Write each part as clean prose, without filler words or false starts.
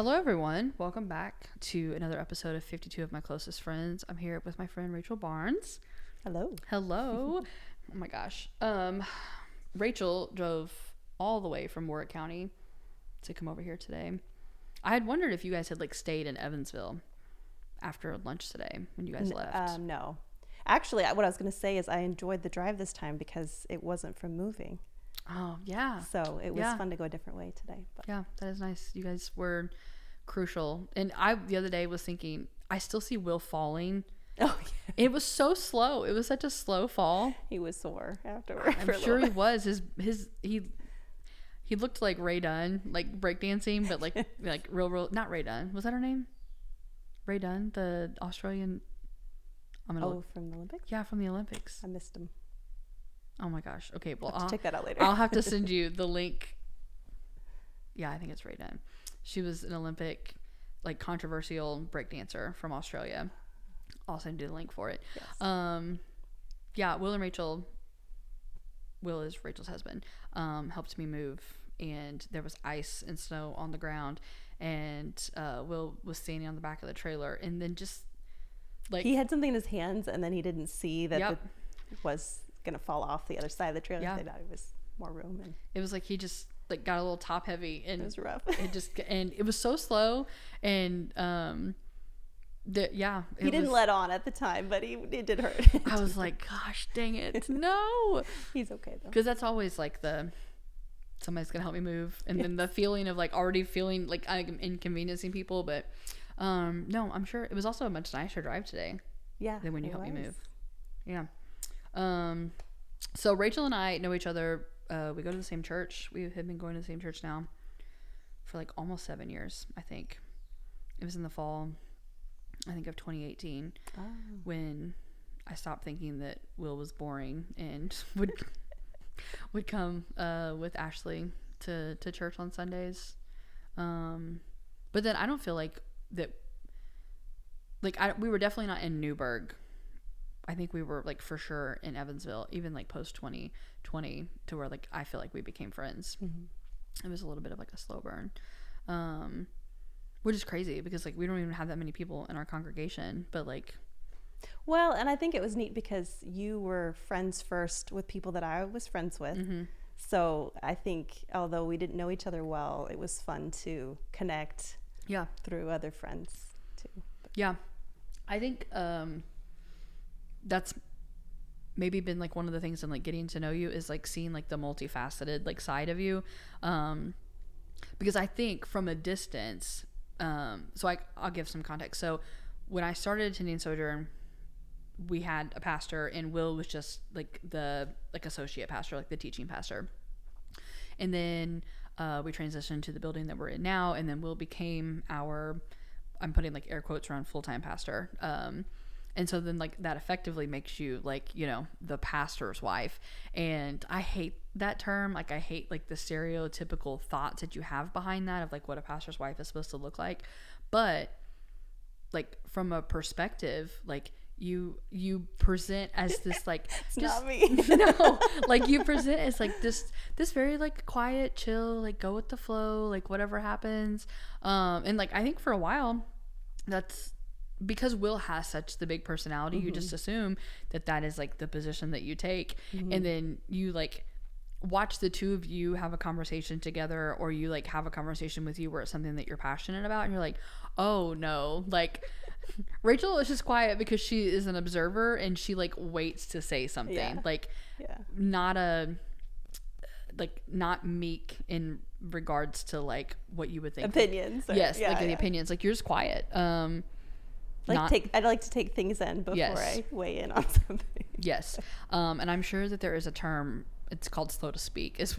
Hello, everyone. Welcome back to another episode of 52 of My Closest Friends. I'm here with my friend Rachel Barnes. Hello. Hello. Oh my gosh. Rachel drove all the way from Warwick County to come over here today. I had wondered if you guys had stayed in Evansville after lunch today when you guys left. No. Actually, what I was going to say is I enjoyed the drive this time because it wasn't from moving. Oh, yeah. So it was fun to go a different way today. But. Yeah, that is nice. You guys were crucial. And I, the other day, was thinking, I still see Will falling. Oh, yeah. It was so slow. It was such a slow fall. He was sore afterward. I'm sure he was. He looked like Ray Dunn, like breakdancing, but like real. Not Ray Dunn. Was that her name? Ray Dunn, the Australian. From the Olympics? Yeah, from the Olympics. I missed him. Oh my gosh. Okay, well, I'll check that out later. I'll have to send you the link. Yeah, I think it's Ray Dunn. She was an Olympic, controversial breakdancer from Australia. I'll send you the link for it. Yes. Yeah, Will and Rachel. Will is Rachel's husband. Helped me move, and there was ice and snow on the ground, and Will was standing on the back of the trailer, and then just he had something in his hands, and then he didn't see that it was gonna fall off the other side of the trailer. Yeah. They thought it was more room, and it was he just got a little top heavy, and it was rough. And it was so slow, and he didn't let on at the time, but it did hurt. I was like, gosh dang it, no. He's okay though, because that's always somebody's gonna help me move, and then the feeling of already feeling like I'm inconveniencing people. But no, I'm sure it was also a much nicer drive today than when you helped me move. So Rachel and I know each other. We go to the same church. We have been going to the same church now for almost 7 years, I think. It was in the fall, I think, of 2018 when I stopped thinking that Will was boring and would come with Ashley to church on Sundays. But then I don't feel that. We were definitely not in Newburgh. I think we were for sure in Evansville, even post 2020, to where I feel we became friends. Mm-hmm. It was a little bit of a slow burn, which is crazy because we don't even have that many people in our congregation. But well, and I think it was neat because you were friends first with people that I was friends with. Mm-hmm. So I think although we didn't know each other well, it was fun to connect. Yeah, through other friends too. Yeah, I think. That's maybe been one of the things in getting to know you is seeing the multifaceted side of you, because I think from a distance, so I'll give some context. So when I started attending Sojourn, we had a pastor, and Will was just the associate pastor, the teaching pastor, and then we transitioned to the building that we're in now, and then Will became our, I'm putting air quotes around, full-time pastor. And so then that effectively makes you the pastor's wife. And I hate that term. I hate the stereotypical thoughts that you have behind that of what a pastor's wife is supposed to look like. But from a perspective, you present as this it's just not me. No, you present as this very quiet, chill, go with the flow, whatever happens. And I think for a while that's because Will has such the big personality, mm-hmm. you just assume that is the position that you take. Mm-hmm. And then you watch the two of you have a conversation together, or you have a conversation with you where it's something that you're passionate about, and you're oh no, Rachel is just quiet because she is an observer, and she waits to say something. Not meek in regards to what you would think opinions. The opinions, you're just quiet. I'd like to take things in before I weigh in on something. Yes. And I'm sure that there is a term, it's called slow to speak. It's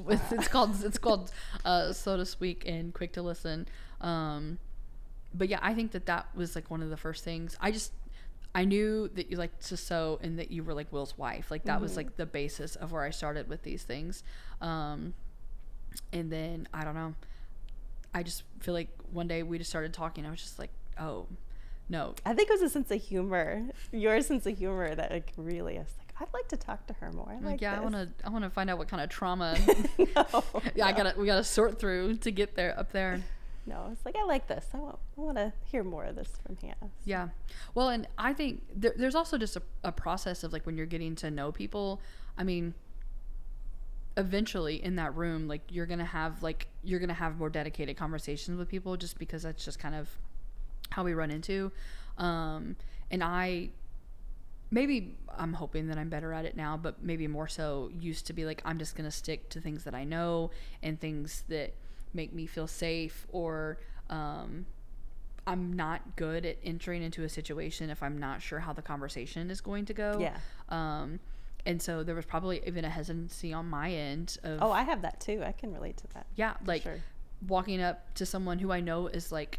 called slow to speak and quick to listen. But yeah, I think that was one of the first things. I knew that you liked to sew and that you were Will's wife. That mm-hmm. was the basis of where I started with these things. And then I don't know. I just feel one day we just started talking. I was just oh, no. I think it was a sense of humor, your sense of humor, that really, I was I'd like to talk to her more. I want to find out what kind of trauma. We gotta sort through to get there up there. No, it's like, I like this. I want to hear more of this from Hannah. So. Yeah. Well, and I think there's also just a process of like when you're getting to know people. I mean, eventually in that room, like you're going to have more dedicated conversations with people, just because that's just kind of how we run into. And I'm hoping that I'm better at it now, but maybe more so used to be like, I'm just going to stick to things that I know and things that make me feel safe, or I'm not good at entering into a situation if I'm not sure how the conversation is going to go. Yeah. And so there was probably even a hesitancy on my end of, I have that too. I can relate to that. Yeah, like sure. Walking up to someone who I know is like,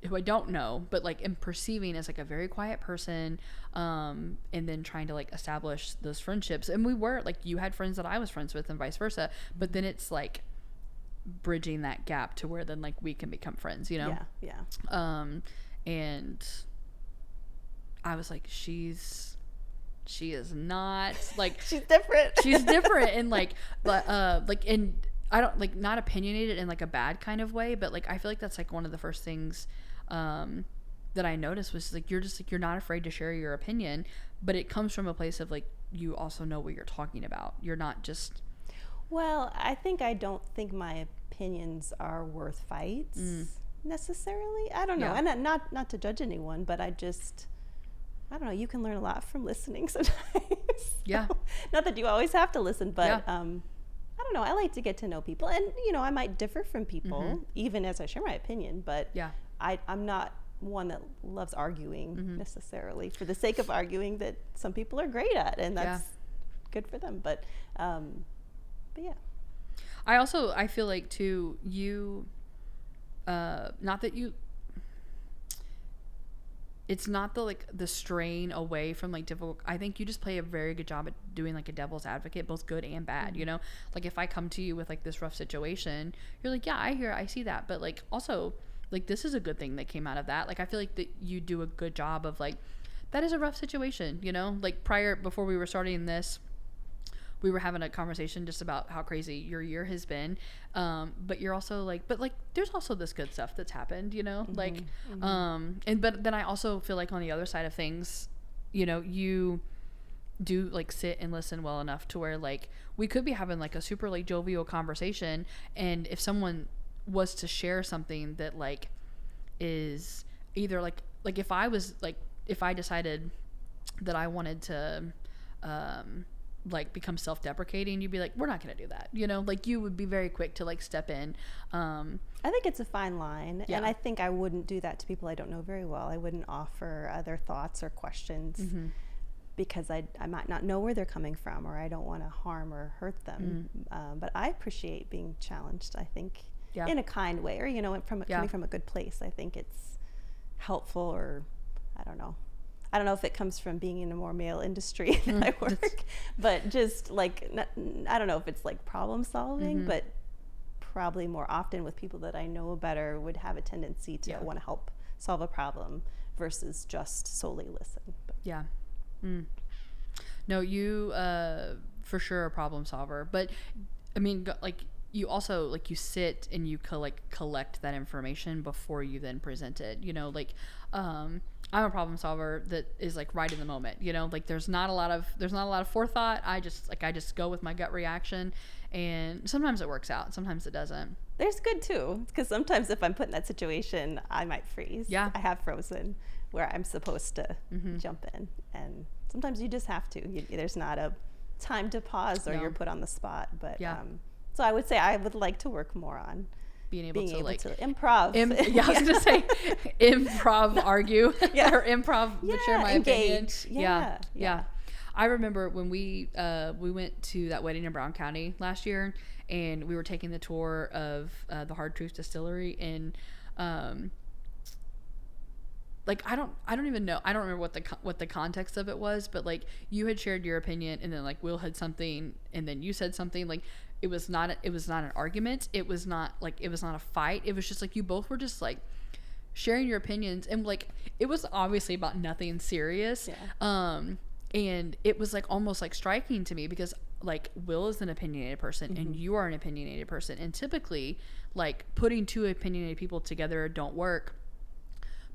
who I don't know, but like am perceiving as like a very quiet person, and then trying to like establish those friendships. And we were like, you had friends that I was friends with and vice versa, but then it's like bridging that gap to where then like we can become friends, you know? Yeah. And I was like, she is not like, she's different. She's different. And like, but like, and I don't like, not opinionated in like a bad kind of way, but like I feel like that's like one of the first things that I noticed was like, you're not afraid to share your opinion, but it comes from a place of like, you also know what you're talking about. You're not just, well, I don't think my opinions are worth fights necessarily. I don't know. Yeah. And not to judge anyone, but I don't know. You can learn a lot from listening sometimes. Yeah. Not that you always have to listen, but Yeah. I don't know. I like to get to know people, and I might differ from people even as I share my opinion, but yeah. I'm not one that loves arguing necessarily for the sake of arguing, that some people are great at, and that's good for them. But yeah. I feel like too, it's not the strain away from like difficult. I think you just play a very good job at doing like a devil's advocate, both good and bad, you know? Like if I come to you with like this rough situation, you're like, yeah, I see that. But like also like, this is a good thing that came out of that. Like, I feel like that you do a good job of like, that is a rough situation, you know? Like before we were starting this, we were having a conversation just about how crazy your year has been. But you're also like, but like, there's also this good stuff that's happened, you know? Like, but then I also feel like on the other side of things, you do like sit and listen well enough to where like, we could be having like a super like jovial conversation. And if someone was to share something that like is either like if I decided that I wanted to, like become self-deprecating, you'd be like, we're not going to do that, like you would be very quick to like step in. I think it's a fine line. Yeah. And I think I wouldn't do that to people I don't know very well. I wouldn't offer other thoughts or questions because I might not know where they're coming from, or I don't want to harm or hurt them. But I appreciate being challenged, I think, in a kind way, or coming from a good place. I think it's helpful, or I don't know if it comes from being in a more male industry that I work, but just like, I don't know if it's like problem solving, but probably more often with people that I know better would have a tendency to want to help solve a problem versus just solely listen. But. Yeah. No, you for sure a problem solver, but I mean, like, you also like, you sit and you collect that information before you then present it, like I'm a problem solver that is like right in the moment, like there's not a lot of forethought. I just go with my gut reaction, and sometimes it works out, sometimes it doesn't. There's good too, because sometimes if I'm put in that situation, I might freeze. Yeah. I have frozen where I'm supposed to jump in, and sometimes you just have to. There's not a time to pause, or you're put on the spot. But so I would say I would like to work more on being able to improv. I was gonna say improv argue or improv share my opinion. Yeah. I remember when we went to that wedding in Brown County last year, and we were taking the tour of the Hard Truth Distillery, and like I don't even know, I don't remember what the context of it was, but like you had shared your opinion, and then like Will had something, and then you said something. Like it was not an argument, it was not a fight, it was just like you both were just like sharing your opinions, and like it was obviously about nothing serious. And it was like almost like striking to me, because like Will is an opinionated person and you are an opinionated person, and typically like putting two opinionated people together don't work.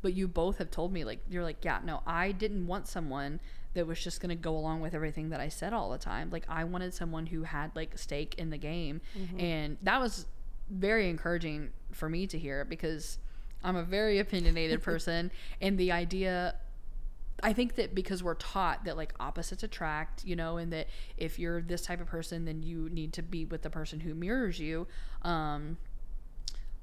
But you both have told me, like, you're like, yeah, no, I didn't want someone that was just going to go along with everything that I said all the time. Like, I wanted someone who had like stake in the game. And that was very encouraging for me to hear, because I'm a very opinionated person. And the idea, I think that because we're taught that like opposites attract, you know, and that if you're this type of person, then you need to be with the person who mirrors you.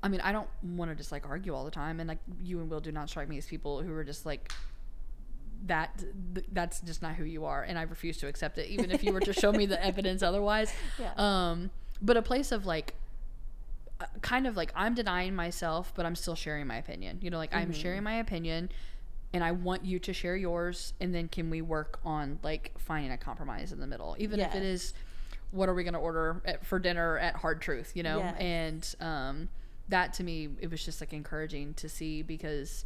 I mean, I don't want to just like argue all the time, and like you and Will do not strike me as people who are just like that's just not who you are, and I refuse to accept it, even if you were to show me the evidence otherwise. But a place of like kind of like I'm denying myself, but I'm still sharing my opinion, you know, like I'm sharing my opinion and I want you to share yours, and then can we work on like finding a compromise in the middle, even if it is what are we going to order for dinner at Hard Truth, you know. And that to me, it was just like encouraging to see, because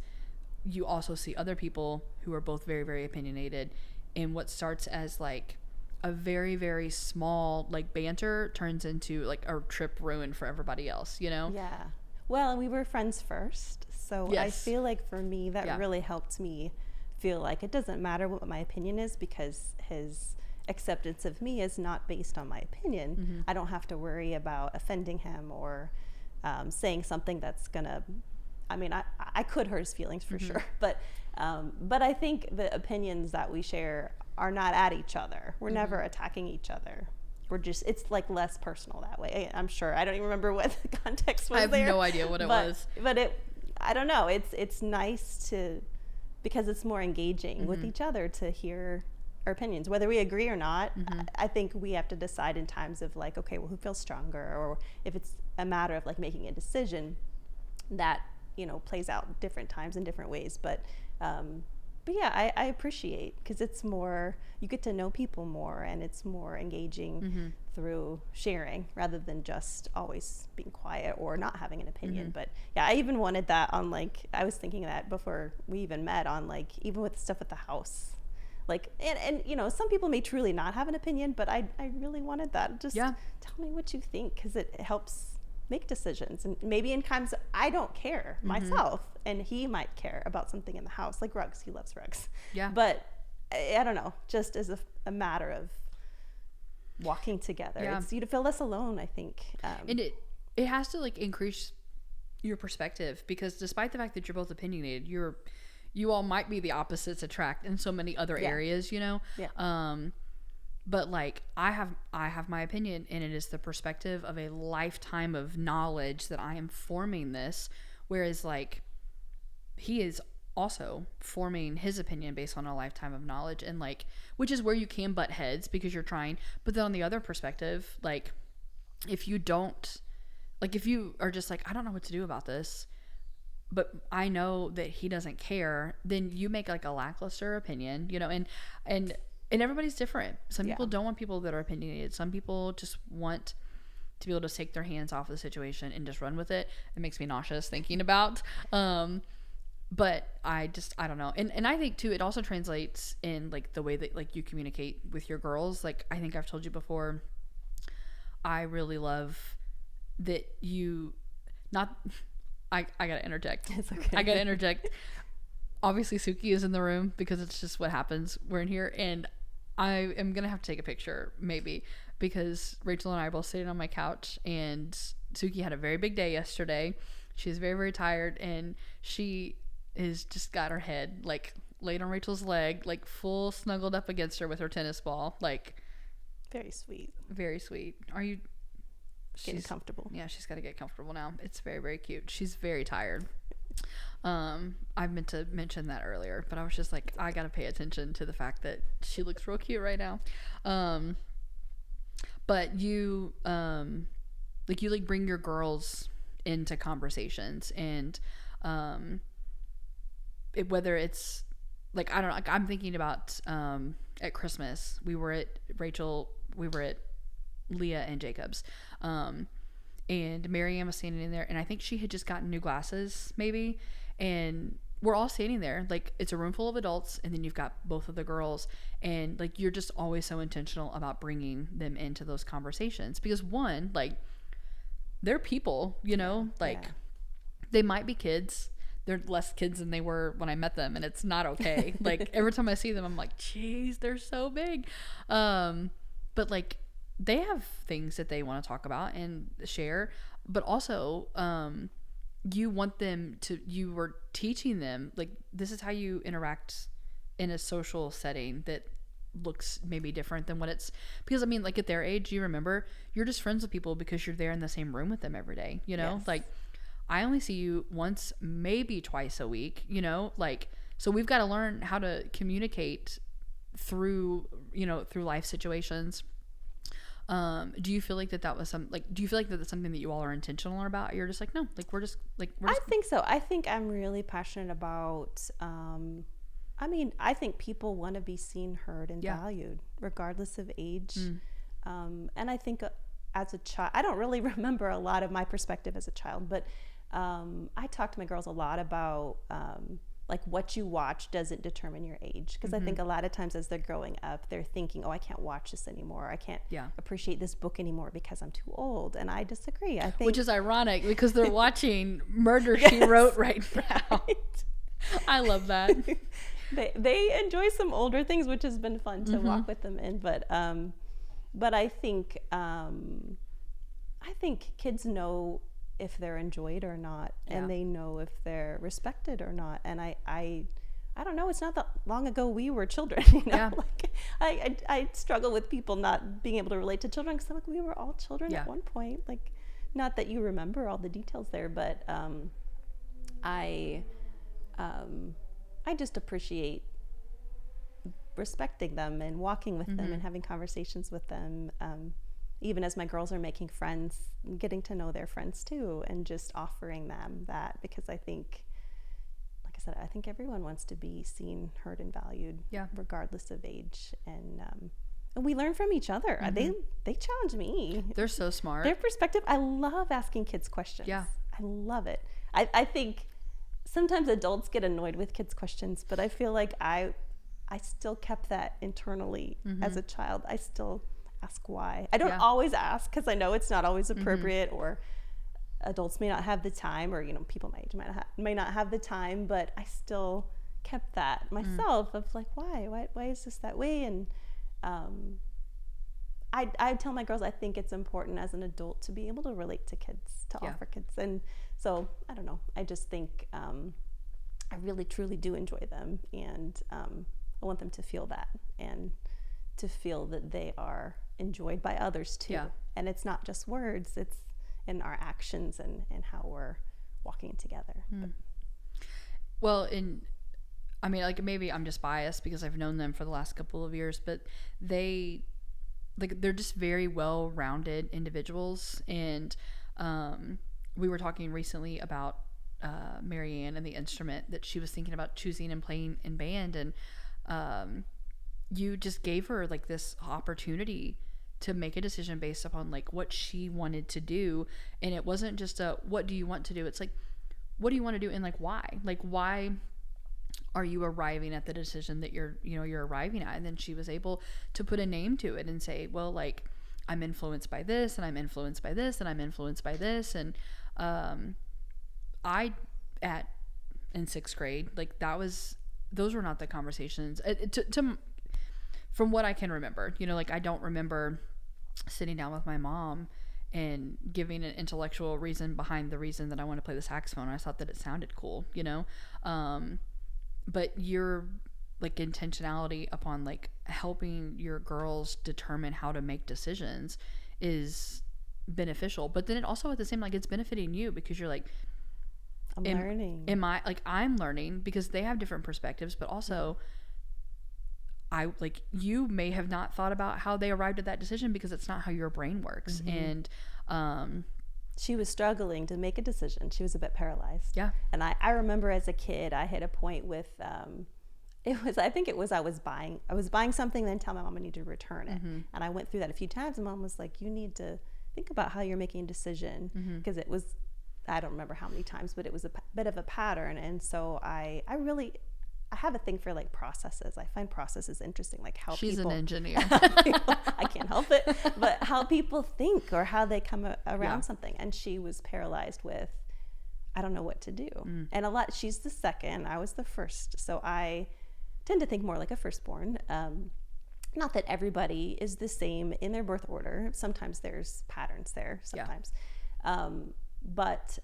you also see other people who are both very, very opinionated, and what starts as like a very, very small like banter turns into like a trip ruin for everybody else, you know? Yeah. Well, we were friends first, so I feel like for me that really helped me feel like it doesn't matter what my opinion is, because his acceptance of me is not based on my opinion. I don't have to worry about offending him or saying something that's gonna, I mean, I could hurt his feelings for sure, but I think the opinions that we share are not at each other. We're never attacking each other. We're just, it's like less personal that way. I'm sure. I don't even remember what the context was. I have no idea what it was. But I don't know. It's nice to, because it's more engaging with each other to hear our opinions, whether we agree or not. I think we have to decide in times of like, okay, well, who feels stronger, or if it's a matter of like making a decision that, you know, plays out different times in different ways. But yeah, I appreciate, because it's more, you get to know people more, and it's more engaging through sharing rather than just always being quiet or not having an opinion. But yeah, I even wanted that on like, I was thinking that before we even met, on like, even with stuff at the house. Like, and you know, some people may truly not have an opinion, but I really wanted that. Just tell me what you think, because it helps make decisions. And maybe in times I don't care myself, and he might care about something in the house, like rugs. He loves rugs. But I don't know, just as a matter of walking together. It's you to feel less alone, I think. And it has to like increase your perspective, because despite the fact that you're both opinionated, you all might be the opposites attract in so many other areas, you know? But like I have my opinion, and it is the perspective of a lifetime of knowledge that I am forming this, whereas like he is also forming his opinion based on a lifetime of knowledge, and like, which is where you can butt heads because you're trying. But then on the other perspective, like if you don't, like if you are just like, I don't know what to do about this, but I know that he doesn't care, then you make like a lackluster opinion, you know. And everybody's different. Some people don't want people that are opinionated. Some people just want to be able to take their hands off the situation and just run with it. It makes me nauseous thinking about. But I don't know. And I think too, it also translates in like the way that like you communicate with your girls. Like I think I've told you before, I really love that you I gotta interject. It's okay. I gotta interject. Obviously Suki is in the room because it's just what happens. We're in here, and I am gonna have to take a picture maybe, because Rachel and I are both sitting on my couch, and Suki had a very big day yesterday. She's very, very tired, and she is just got her head like laid on Rachel's leg, like full snuggled up against her with her tennis ball. Like very sweet. Very sweet. Are you getting comfortable? Yeah, she's got to get comfortable now. It's very, very cute. She's very tired. I meant to mention that earlier, but I was just like, I gotta pay attention to the fact that she looks real cute right now. But you like, you like bring your girls into conversations, and whether it's like, I don't know, like I'm thinking about at Christmas we were at Leah and Jacob's, and Marianne was standing in there, and I think she had just gotten new glasses maybe, and we're all standing there, like it's a room full of adults, and then you've got both of the girls, and like you're just always so intentional about bringing them into those conversations, because one, like they're people, you know, like they might be kids, they're less kids than they were when I met them, and it's not okay. Like every time I see them I'm like, geez, they're so big. But like they have things that they want to talk about and share, but also you want them to, you were teaching them like this is how you interact in a social setting that looks maybe different than what it's, because I mean, like at their age, you remember, you're just friends with people because you're there in the same room with them every day, you know. Yes. Like I only see you once, maybe twice a week, you know, like, so we've got to learn how to communicate through, you know, through life situations. Do you feel like that was do you feel like that's something that you all are intentional about? You're just like, no, like we're just. I think so. I think I'm really passionate about, I mean, I think people want to be seen, heard, and valued regardless of age. And I think as a child, I don't really remember a lot of my perspective as a child, but I talk to my girls a lot about like what you watch doesn't determine your age, because I think a lot of times as they're growing up, they're thinking, oh, I can't watch this anymore, I can't appreciate this book anymore because I'm too old. And I disagree. I think, which is ironic because they're watching Murder She Wrote right now. I love that. They enjoy some older things, which has been fun to walk with them in, but I think kids know if they're enjoyed or not, and they know if they're respected or not. And I don't know, it's not that long ago we were children, you know. Like I struggle with people not being able to relate to children, because like we were all children at one point. Like, not that you remember all the details there, but I just appreciate respecting them and walking with them and having conversations with them. Even as my girls are making friends, getting to know their friends too, and just offering them that, because I think, like I said, I think everyone wants to be seen, heard, and valued, regardless of age. And we learn from each other. They challenge me. They're so smart. Their perspective. I love asking kids questions. I love it. I think sometimes adults get annoyed with kids' questions, but I feel like I still kept that internally as a child. I still ask why. I don't always ask, because I know it's not always appropriate, or adults may not have the time, or, you know, people my age may not have the time, but I still kept that myself of like, why is this that way? And I tell my girls, I think it's important as an adult to be able to relate to kids, to offer kids. And so I don't know, I just think I really truly do enjoy them, and I want them to feel that, and to feel that they are enjoyed by others too. And it's not just words, it's in our actions and how we're walking together. Well, I mean, like, maybe I'm just biased because I've known them for the last couple of years, but they're just very well-rounded individuals. And we were talking recently about Marianne and the instrument that she was thinking about choosing and playing in band, and you just gave her like this opportunity to make a decision based upon like what she wanted to do. And it wasn't just what do you want to do? It's like, what do you want to do? And like, why are you arriving at the decision that you're arriving at? And then she was able to put a name to it and say, well, like, I'm influenced by this, and I'm influenced by this, and I'm influenced by this. And in sixth grade, like those were not the conversations from what I can remember, you know, like I don't remember sitting down with my mom and giving an intellectual reason behind the reason that I want to play the saxophone. I thought that it sounded cool, you know? But your like intentionality upon like helping your girls determine how to make decisions is beneficial. But then it also at the same, like, it's benefiting you, because you're like, I'm learning. I'm learning, because they have different perspectives, but also you may have not thought about how they arrived at that decision, because it's not how your brain works. And she was struggling to make a decision. She was a bit paralyzed. And I remember as a kid, I hit a point with I was buying something, then tell my mom I need to return it. And I went through that a few times, and mom was like, you need to think about how you're making a decision, because it was I don't remember how many times, but it was a bit of a pattern. And so I have a thing for like processes. I find processes interesting, like how she's people, an engineer. I can't help it, but how people think or how they come around Yeah. something. And she was paralyzed with, I don't know what to do. And she's the second, I was the first. So I tend to think more like a firstborn. Not that everybody is the same in their birth order. Sometimes there's patterns there, sometimes. But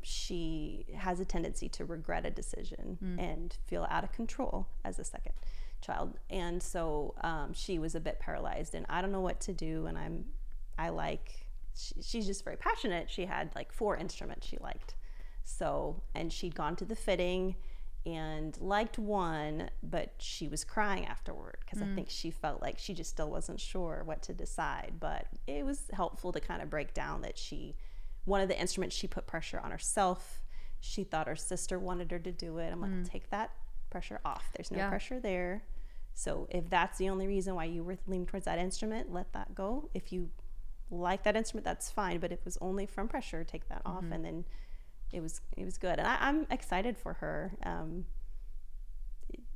she has a tendency to regret a decision and feel out of control as a second child. And so she was a bit paralyzed, and I don't know what to do. And she's just very passionate. She had like 4 instruments she liked. So, and she'd gone to the fitting and liked one, but she was crying afterward because I think she felt like she just still wasn't sure what to decide. But it was helpful to kind of break down that one of the instruments, she put pressure on herself. She thought her sister wanted her to do it. I'm like, take that pressure off. There's no pressure there. So if that's the only reason why you were leaning towards that instrument, let that go. If you like that instrument, that's fine. But if it was only from pressure, take that off. And then it was good. And I'm excited for her.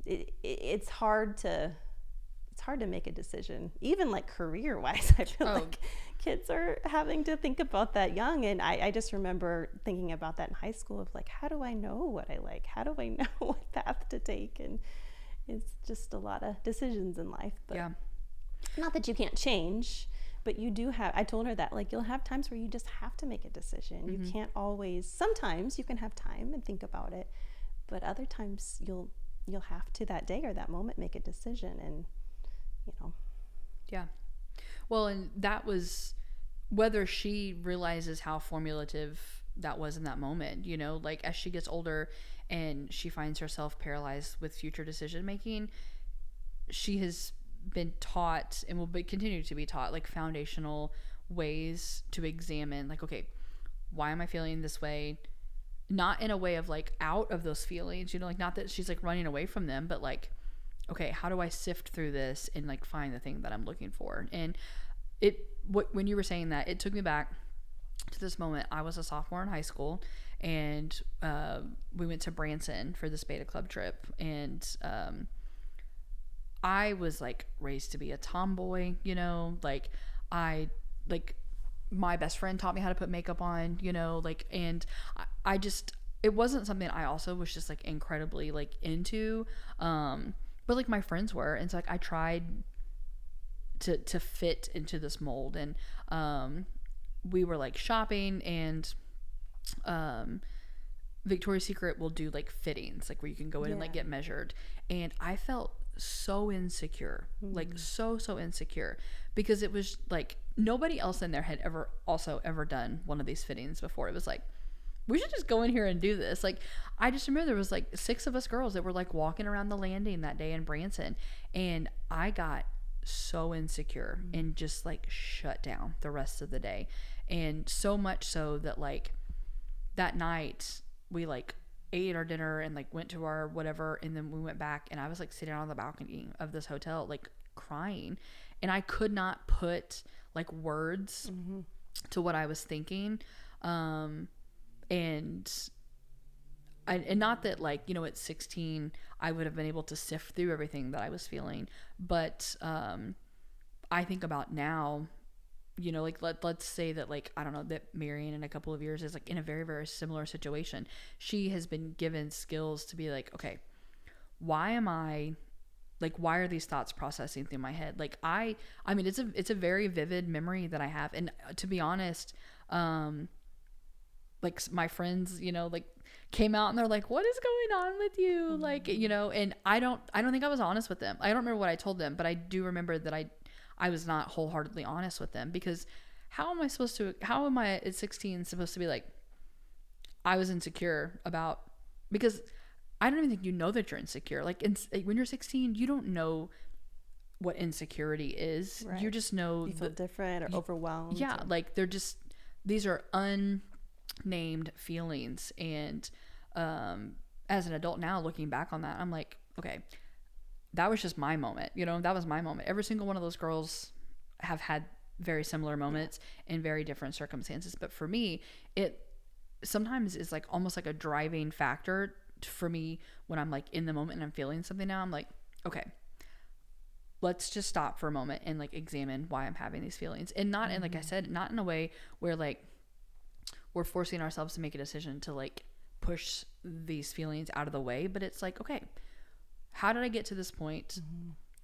It's hard to make a decision, even like career wise. I feel like kids are having to think about that young. And I just remember thinking about that in high school of like, how do I know what I like? How do I know what path to take? And it's just a lot of decisions in life. But not that you can't change, but you do have, I told her that like, you'll have times where you just have to make a decision. You can't always, sometimes you can have time and think about it, but other times you'll have to that day or that moment make a decision. And Well, and that was whether she realizes how formulative that was in that moment, like as she gets older and she finds herself paralyzed with future decision making, she has been taught and will continue to be taught like foundational ways to examine like, okay, why am I feeling this way? Not in a way of like out of those feelings, like not that she's like running away from them, but like, okay, how do I sift through this and like find the thing that I'm looking for? And when you were saying that, it took me back to this moment. I was a sophomore in high school, and we went to Branson for this Beta Club trip, and I was like raised to be a tomboy, like my best friend taught me how to put makeup on, and I just, it wasn't something I also was just like incredibly like into, but like my friends were. And so like I tried to fit into this mold, and we were like shopping, and Victoria's Secret will do like fittings, like where you can go in and like get measured. And I felt so insecure, like so insecure, because it was like nobody else in there had ever done one of these fittings before. It was like, we should just go in here and do this. Like, I just remember there was like 6 of us girls that were like walking around the landing that day in Branson, and I got so insecure and just like shut down the rest of the day. And so much so that like that night we like ate our dinner and like went to our whatever, and then we went back, and I was like sitting on the balcony of this hotel like crying, and I could not put like words to what I was thinking. And not that like, at 16 I would have been able to sift through everything that I was feeling, but I think about now, like let's say that like, I don't know, that Marion in a couple of years is like in a very, very similar situation. She has been given skills to be like, okay, why are these thoughts processing through my head? Like I mean, it's a very vivid memory that I have. And to be honest, like my friends, like came out and they're like, what is going on with you? Like, and I don't think I was honest with them. I don't remember what I told them, but I do remember that I was not wholeheartedly honest with them, because how am I at 16 supposed to be like, I was insecure about, because I don't even think that you're insecure. Like when you're 16, you don't know what insecurity is. Right. You just know you feel different or overwhelmed. Yeah. Like these are unnamed feelings. And as an adult now, looking back on that, I'm like, okay, that was just my moment. That was my moment. Every single one of those girls have had very similar moments in very different circumstances. But for me, sometimes is like almost like a driving factor for me when I'm like in the moment and I'm feeling something. Now I'm like, okay, let's just stop for a moment and like examine why I'm having these feelings, and not, and like I said, not in a way where like we're forcing ourselves to make a decision to like push these feelings out of the way, but it's like, okay, how did I get to this point?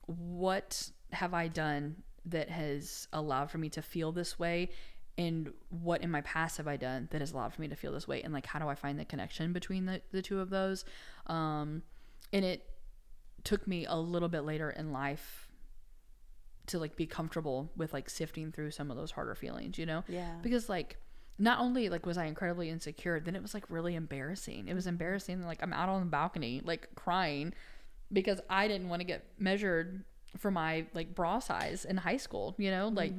What have I done that has allowed for me to feel this way? And what in my past have I done that has allowed for me to feel this way? And like, how do I find the connection between the two of those? And it took me a little bit later in life to like be comfortable with like sifting through some of those harder feelings, you know? Yeah. Because like, not only like was I incredibly insecure, then it was like really embarrassing. It was embarrassing. Like I'm out on the balcony, like crying because I didn't want to get measured for my like bra size in high school, you know, like,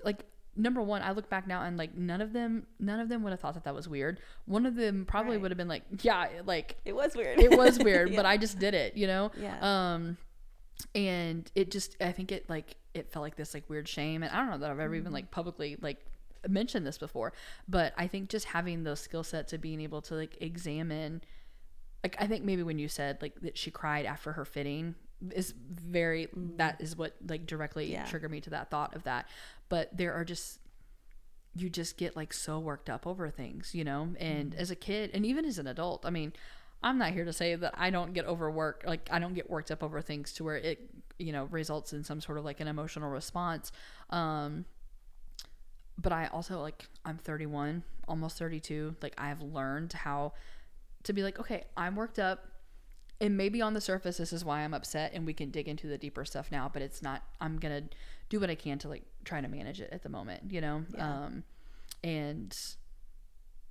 like number one, I look back now and like none of them would have thought that was weird. One of them probably would have been like, yeah, like it was weird. It was weird, Yeah. but I just did it, you know? Yeah. And it just, I think it like, it felt like this like weird shame. And I don't know that I've ever even like publicly like mentioned this before, but I think just having those skill sets of being able to like examine, like, I think maybe when you said like that she cried after her fitting is very, that is what like directly triggered me to that thought of that. But there are just, you just get like so worked up over things, you know? And as a kid and even as an adult, I mean, I'm not here to say that I don't get overworked. Like I don't get worked up over things to where it, you know, results in some sort of like an emotional response. But I also like, I'm 31, almost 32. Like I have learned how to be like, okay, I'm worked up and maybe on the surface, this is why I'm upset and we can dig into the deeper stuff now, but it's not, I'm going to do what I can to like try to manage it at the moment, you know? Yeah. And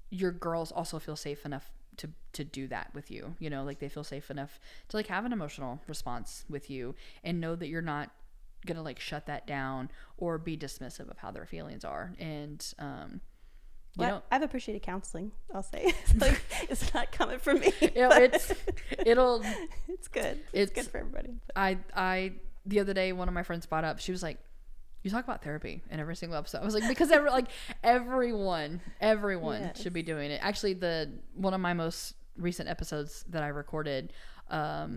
your girls also feel safe enough to do that with you, you know, like they feel safe enough to like have an emotional response with you and know that you're not gonna like shut that down or be dismissive of how their feelings are. And you know, I've appreciated counseling, I'll say. Like, it's not coming from me. it's good. It's good for everybody. I the other day, one of my friends brought up, she was like, you talk about therapy in every single episode. I was like, because everyone Yes. should be doing it. Actually, one of my most recent episodes that I recorded, I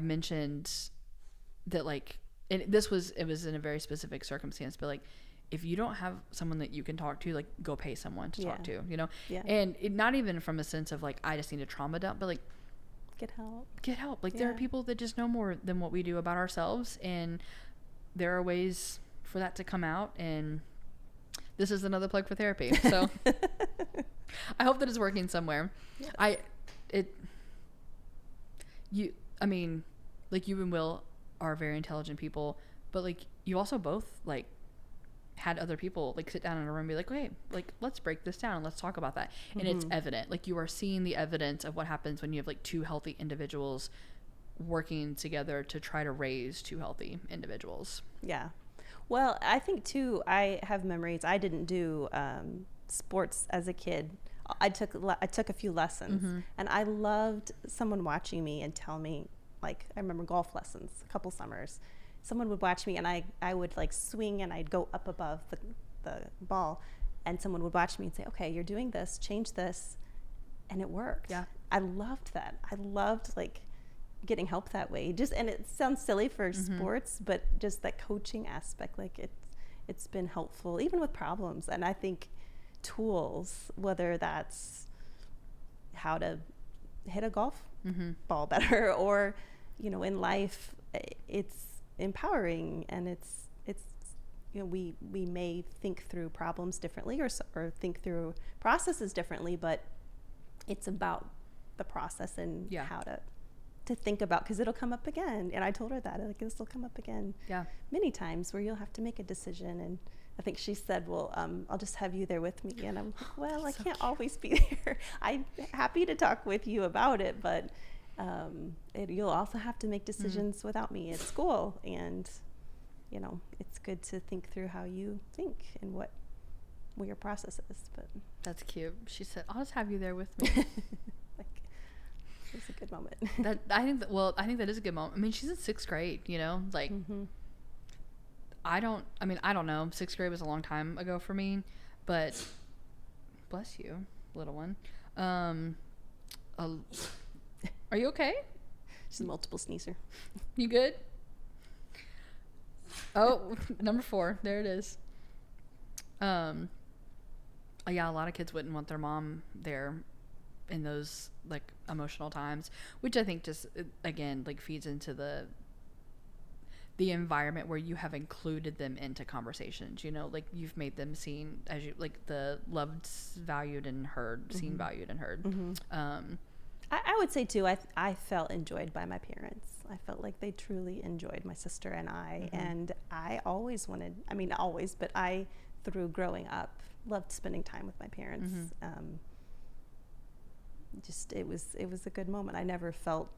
mentioned that like, and it was in a very specific circumstance, but like, if you don't have someone that you can talk to, like go pay someone to talk to, you know? Yeah. And not even from a sense of like, I just need a trauma dump, but like, Get help. Like there are people that just know more than what we do about ourselves, and there are ways for that to come out. And this is another plug for therapy. So I hope that it's working somewhere. Yeah. I mean, like you and Will are very intelligent people, but like you also both like had other people like sit down in a room and be like, okay, like let's break this down and let's talk about that. And it's evident, like you are seeing the evidence of what happens when you have like two healthy individuals working together to try to raise two healthy individuals. Yeah. Well, I think too, I have memories. I didn't do sports as a kid. I took a few lessons, and I loved someone watching me and tell me, like, I remember golf lessons, a couple summers. Someone would watch me and I would like swing and I'd go up above the ball, and someone would watch me and say, okay, you're doing this, change this. And it worked. Yeah. I loved that. I loved like getting help that way. And it sounds silly for sports, but just that coaching aspect, like it's been helpful even with problems. And I think tools, whether that's how to hit a golf ball better or, you know, in life, it's empowering, and it's you know, we may think through problems differently or think through processes differently, but it's about the process and how to think about, because it'll come up again. And I told her that, like, this will come up again many times where you'll have to make a decision. And I think she said, well, I'll just have you there with me. And I'm like, well, I can't always be there. I'm happy to talk with you about it, but you'll also have to make decisions without me at school. And, you know, it's good to think through how you think and what your process is. But that's cute. She said, I'll just have you there with me. Like, it's a good moment. I think that is a good moment. I mean, she's in 6th grade, you know, like, I don't know. 6th grade was a long time ago for me, but bless you, little one. Uh, are you okay? She's a multiple sneezer. You good? Oh, number 4. There it is. Yeah, a lot of kids wouldn't want their mom there in those like emotional times, which I think just again like feeds into the environment where you have included them into conversations, you know, like you've made them seen as you like the loved, valued and heard, seen, valued and heard. I would say too, I felt enjoyed by my parents. I felt like they truly enjoyed my sister and I, and I always wanted, I mean, always, but I, through growing up, loved spending time with my parents. Just, it was a good moment. I never felt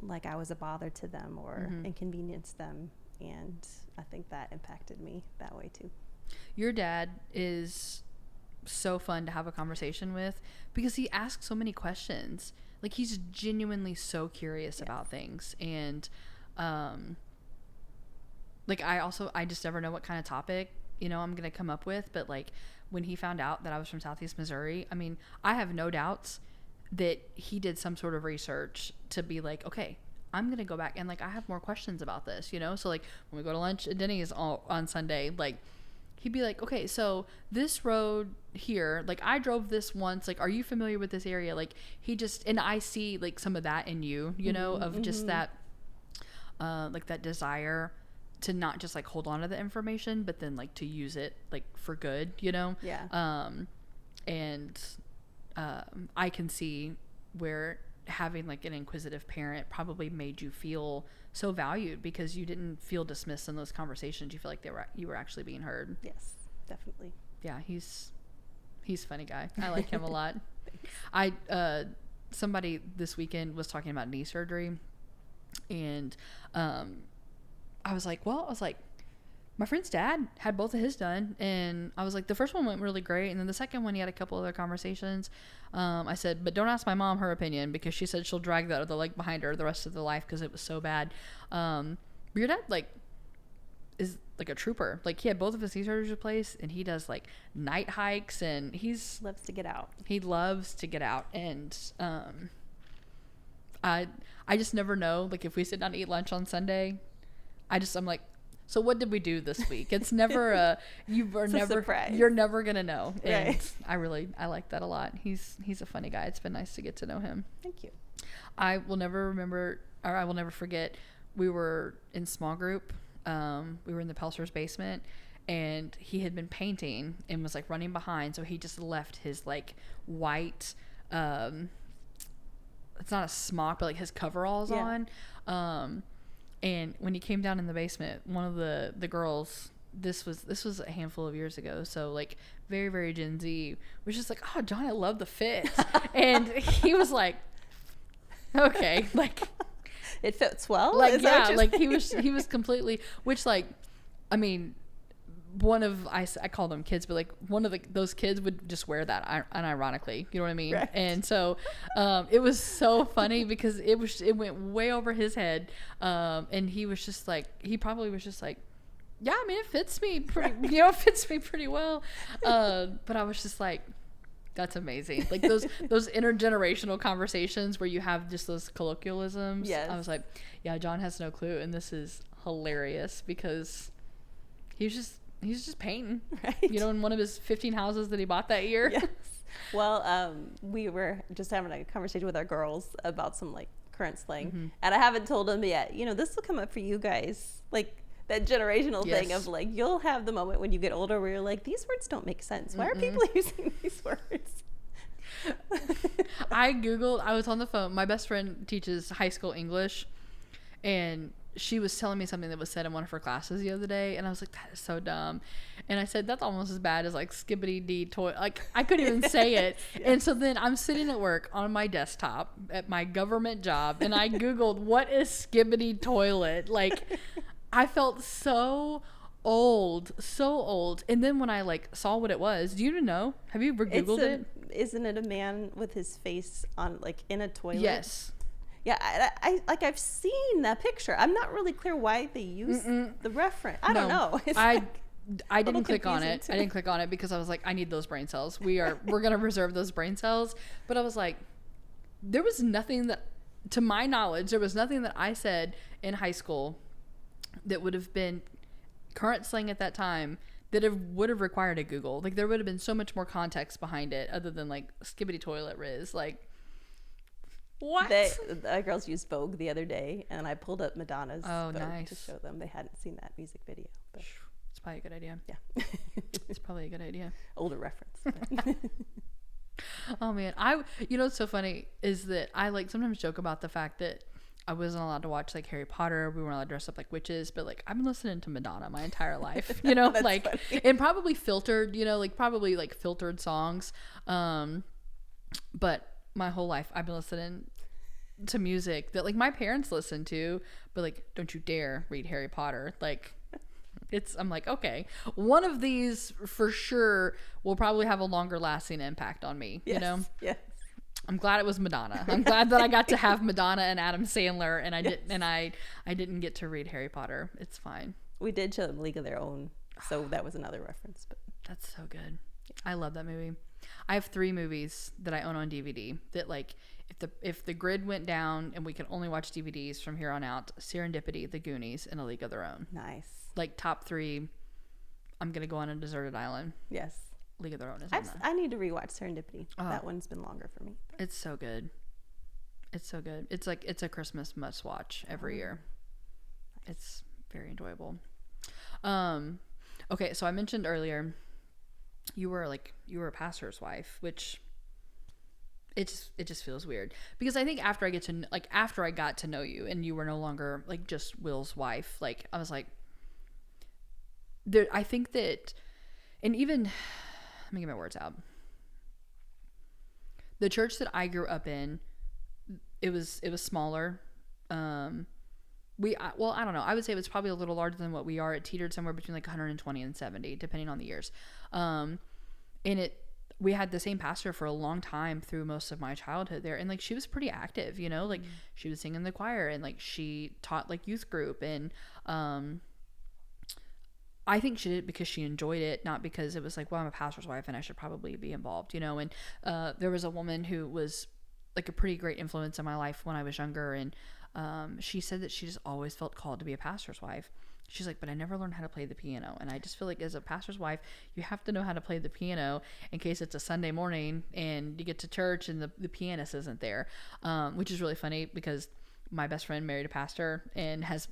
like I was a bother to them or inconvenienced them. And I think that impacted me that way too. Your dad is so fun to have a conversation with because he asks so many questions. Like he's genuinely so curious about things. And like I just never know what kind of topic, you know, I'm going to come up with. But like when he found out that I was from Southeast Missouri, I mean, I have no doubts that he did some sort of research to be like, okay, I'm going to go back and like, I have more questions about this, you know? So like when we go to lunch at Denny's on Sunday, like he'd be like, okay, so this road here, like I drove this once, like, are you familiar with this area? Like he just, and I see like some of that in you, you know, of just that, like that desire to not just like hold on to the information, but then like to use it like for good, you know? Yeah. I can see where having like an inquisitive parent probably made you feel so valued because you didn't feel dismissed in those conversations. You feel like you were actually being heard. Yes, definitely. Yeah, he's a funny guy. I like him a lot. Somebody this weekend was talking about knee surgery, and I was like, my friend's dad had both of his done, and I was like, the first one went really great, and then the second one he had a couple other conversations. I said, but don't ask my mom her opinion because she said she'll drag that other leg behind her the rest of the life because it was so bad. But your dad like is like a trooper. Like he had both of his knee surgeries replaced, and he does like night hikes, and loves to get out. He loves to get out, and I just never know. Like if we sit down to eat lunch on Sunday, I'm like, so what did we do this week? It's never you're never gonna know. And right. I like that a lot. He's a funny guy. It's been nice to get to know him. Thank you. I will never forget. We were in small group. We were in the Pelser's basement, and he had been painting and was like running behind. So he just left his like white, it's not a smock, but like his coveralls on. And when he came down in the basement, one of the girls, this was a handful of years ago, so like very, very Gen Z, was just like, oh, John, I love the fit. And he was like, okay, like it fits well. Like, yeah, like he was completely, which like, I mean, I call them kids, but like one of those kids would just wear that unironically, you know what I mean? Right. And so it was so funny because it went way over his head, and he probably was just like, yeah, I mean, it fits me pretty, right. It fits me pretty well, but I was just like, that's amazing. Like those intergenerational conversations where you have just those colloquialisms. Yes. I was like, yeah, John has no clue, and this is hilarious because he's just painting, right? You know, in one of his 15 houses that he bought that year. Yes. Well, we were just having a conversation with our girls about some like current slang, and I haven't told them yet. You know, this will come up for you guys, like that generational thing of like you'll have the moment when you get older where you're like, these words don't make sense. Why are people using these words? I was on the phone. My best friend teaches high school English, and she was telling me something that was said in one of her classes the other day, and I was like, that is so dumb. And I said, that's almost as bad as like skibbity dee toy. Like I couldn't even say it. Yes. And so then I'm sitting at work on my desktop at my government job, and I Googled what is skibbity toilet. Like I felt so old. And then when I like saw what it was, do you even know? Have you ever Googled it? Isn't it a man with his face on like in a toilet? Yes. Yeah, I've seen that picture. I'm not really clear why they use the reference. I don't know. I didn't click on it. I didn't click on it because I was like, I need those brain cells. We're going to reserve those brain cells. But I was like, there was nothing that, to my knowledge, there was nothing that I said in high school that would have been current slang at that time that would have required a Google. Like, there would have been so much more context behind it other than like skibbity toilet riz. Like, what? The girls used Vogue the other day, and I pulled up Madonna's Vogue to show them. They hadn't seen that music video. But it's probably a good idea. Yeah. It's probably a good idea. Older reference. Oh man, it's so funny is that I like sometimes joke about the fact that I wasn't allowed to watch like Harry Potter. We weren't allowed to dress up like witches, but like I've been listening to Madonna my entire life, like funny. And probably filtered, probably like filtered songs. But my whole life I've been listening to music that like my parents listen to, but like, don't you dare read Harry Potter. Like, I'm like, okay, one of these for sure will probably have a longer lasting impact on me. Yes. I'm glad it was Madonna. I'm glad that I got to have Madonna and Adam Sandler, and I didn't get to read Harry Potter. It's fine. We did show them League of Their Own, so that was another reference. But that's so good. I love that movie. I have 3 movies that I own on DVD that like if the grid went down and we could only watch DVDs from here on out, Serendipity, The Goonies, and A League of Their Own. Nice. Like top 3. I'm gonna go on a deserted island. Yes. League of Their Own is I need to rewatch Serendipity. That one's been longer for me. It's so good. It's so good. It's like it's a Christmas must watch every year. Nice. It's very enjoyable. Okay, so I mentioned earlier you were a pastor's wife, which it just feels weird because I think after I got to know you and you were no longer like just Will's wife, like I was like, I think that, and even let me get my words out. The church that I grew up in, it was smaller. I don't know. I would say it was probably a little larger than what we are. It teetered somewhere between like 120 and 70, depending on the years. We had the same pastor for a long time through most of my childhood there. And like, she was pretty active, like she was singing in the choir and like she taught like youth group. And, I think she did it because she enjoyed it, not because it was like, well, I'm a pastor's wife and I should probably be involved, and, there was a woman who was like a pretty great influence in my life when I was younger. And, she said that she just always felt called to be a pastor's wife. She's like, but I never learned how to play the piano. And I just feel like as a pastor's wife, you have to know how to play the piano in case it's a Sunday morning and you get to church and the pianist isn't there. Which is really funny because my best friend married a pastor and has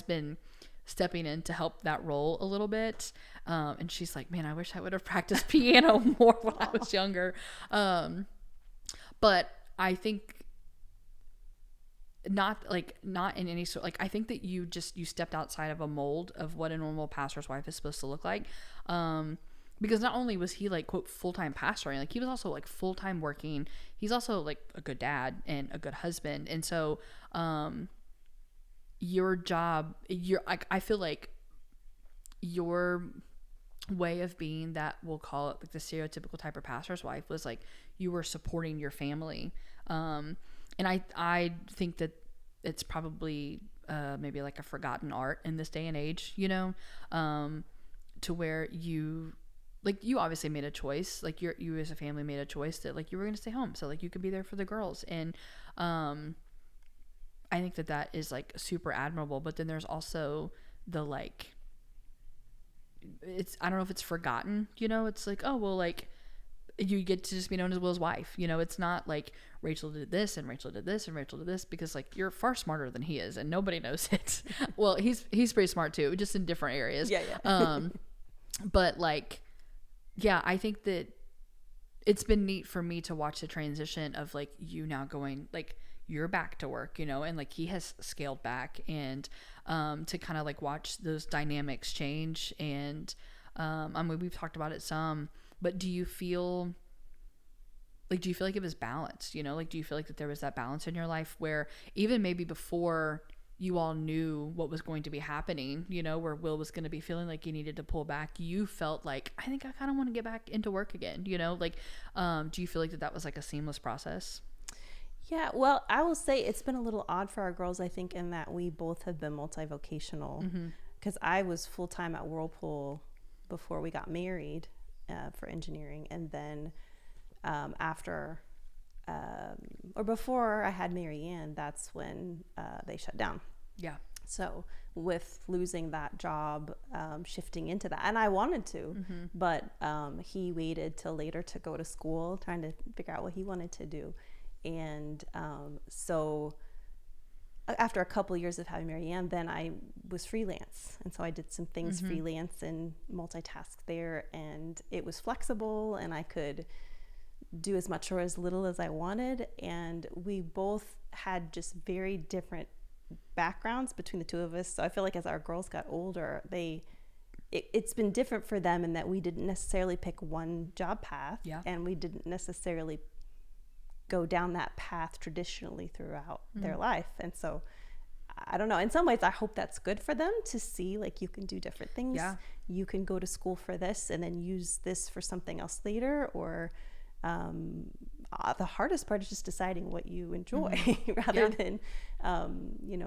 been stepping in to help that role a little bit. And she's like, man, I wish I would have practiced piano more when I was younger. But I think not in any sort, like I think that you stepped outside of a mold of what a normal pastor's wife is supposed to look like. Because not only was he like quote full-time pastoring, like he was also like full-time working. He's also like a good dad and a good husband. And so your job, I feel like your way of being that, we'll call it like the stereotypical type of pastor's wife, was like you were supporting your family. And I think that it's probably maybe like a forgotten art in this day and age, to where you obviously made a choice, like you as a family made a choice that like you were going to stay home so like you could be there for the girls. And I think that is like super admirable. But then there's also the like, I don't know if it's forgotten, it's like, oh, well, like you get to just be known as Will's wife. It's not like Rachel did this and Rachel did this and Rachel did this, because like you're far smarter than he is and nobody knows it. Well, he's pretty smart too, just in different areas. Yeah. But like, yeah, I think that it's been neat for me to watch the transition of like you now going like you're back to work, and like he has scaled back, and to kind of like watch those dynamics change. And I mean, we've talked about it some, but do you feel like it was balanced? Like, do you feel like that there was that balance in your life where even maybe before you all knew what was going to be happening, where Will was going to be feeling like he needed to pull back, you felt like, I think I kind of want to get back into work again, like, do you feel like that was like a seamless process? Yeah, well, I will say it's been a little odd for our girls, I think, in that we both have been multivocational. because I was full-time at Whirlpool before we got married for engineering. And then after or before I had Marianne, that's when they shut down. Yeah. So with losing that job, shifting into that, and I wanted to, but he waited till later to go to school, trying to figure out what he wanted to do. And so after a couple of years of having Marianne, then I was freelance. And so I did some things freelance and multitask there, and it was flexible, and I could do as much or as little as I wanted. And we both had just very different backgrounds between the two of us. So I feel like as our girls got older, it's been different for them in that we didn't necessarily pick one job path, and we didn't necessarily go down that path traditionally throughout their life. And so I don't know, in some ways I hope that's good for them to see, like, you can do different things. You can go to school for this and then use this for something else later, or the hardest part is just deciding what you enjoy rather than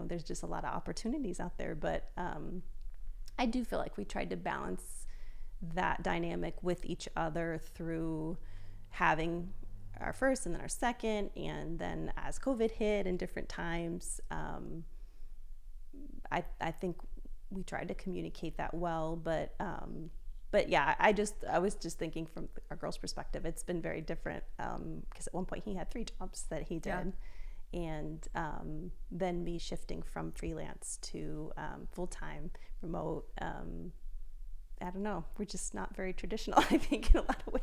there's just a lot of opportunities out there. But I do feel like we tried to balance that dynamic with each other through having our first and then our second, and then as COVID hit in different times, I think we tried to communicate that well. But yeah, I was just thinking from our girl's perspective, it's been very different, because at one point he had 3 jobs that he did, and then me shifting from freelance to full-time remote. I don't know, we're just not very traditional, I think, in a lot of ways.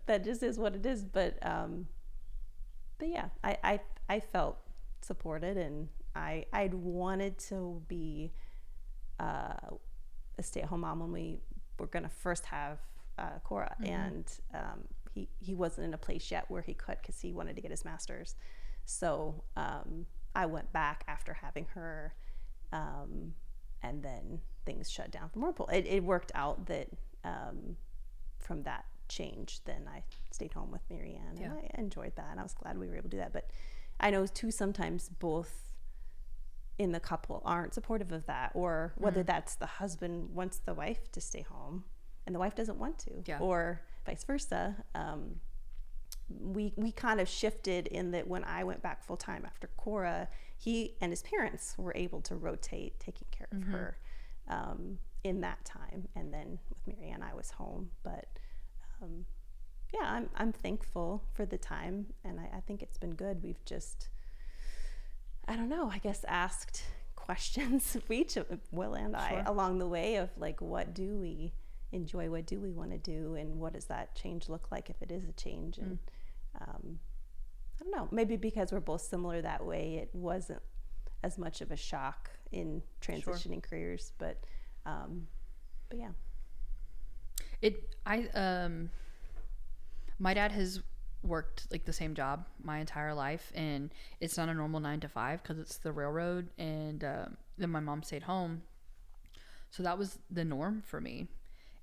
That just is what it is. But yeah, I felt supported, and I'd wanted to be a stay-at-home mom when we were going to first have Cora, and he wasn't in a place yet where he could, because he wanted to get his master's. So I went back after having her, and then things shut down from Whirlpool. It worked out that from that change, then I stayed home with Marianne, and I enjoyed that, and I was glad we were able to do that. But I know too, sometimes both in the couple aren't supportive of that, or whether that's the husband wants the wife to stay home and the wife doesn't want to, or vice versa. We kind of shifted in that when I went back full time after Cora, he and his parents were able to rotate taking care of her in that time, and then with Marianne I was home. But yeah, I'm thankful for the time, and I think it's been good. We've just, I don't know, I guess asked questions of each of Will and I along the way of, like, what do we enjoy, what do we want to do, and what does that change look like if it is a change. And I don't know, maybe because we're both similar that way, it wasn't as much of a shock in transitioning careers. But yeah, my dad has worked like the same job my entire life, and it's not a normal 9 to 5 because it's the railroad. And then my mom stayed home, so that was the norm for me.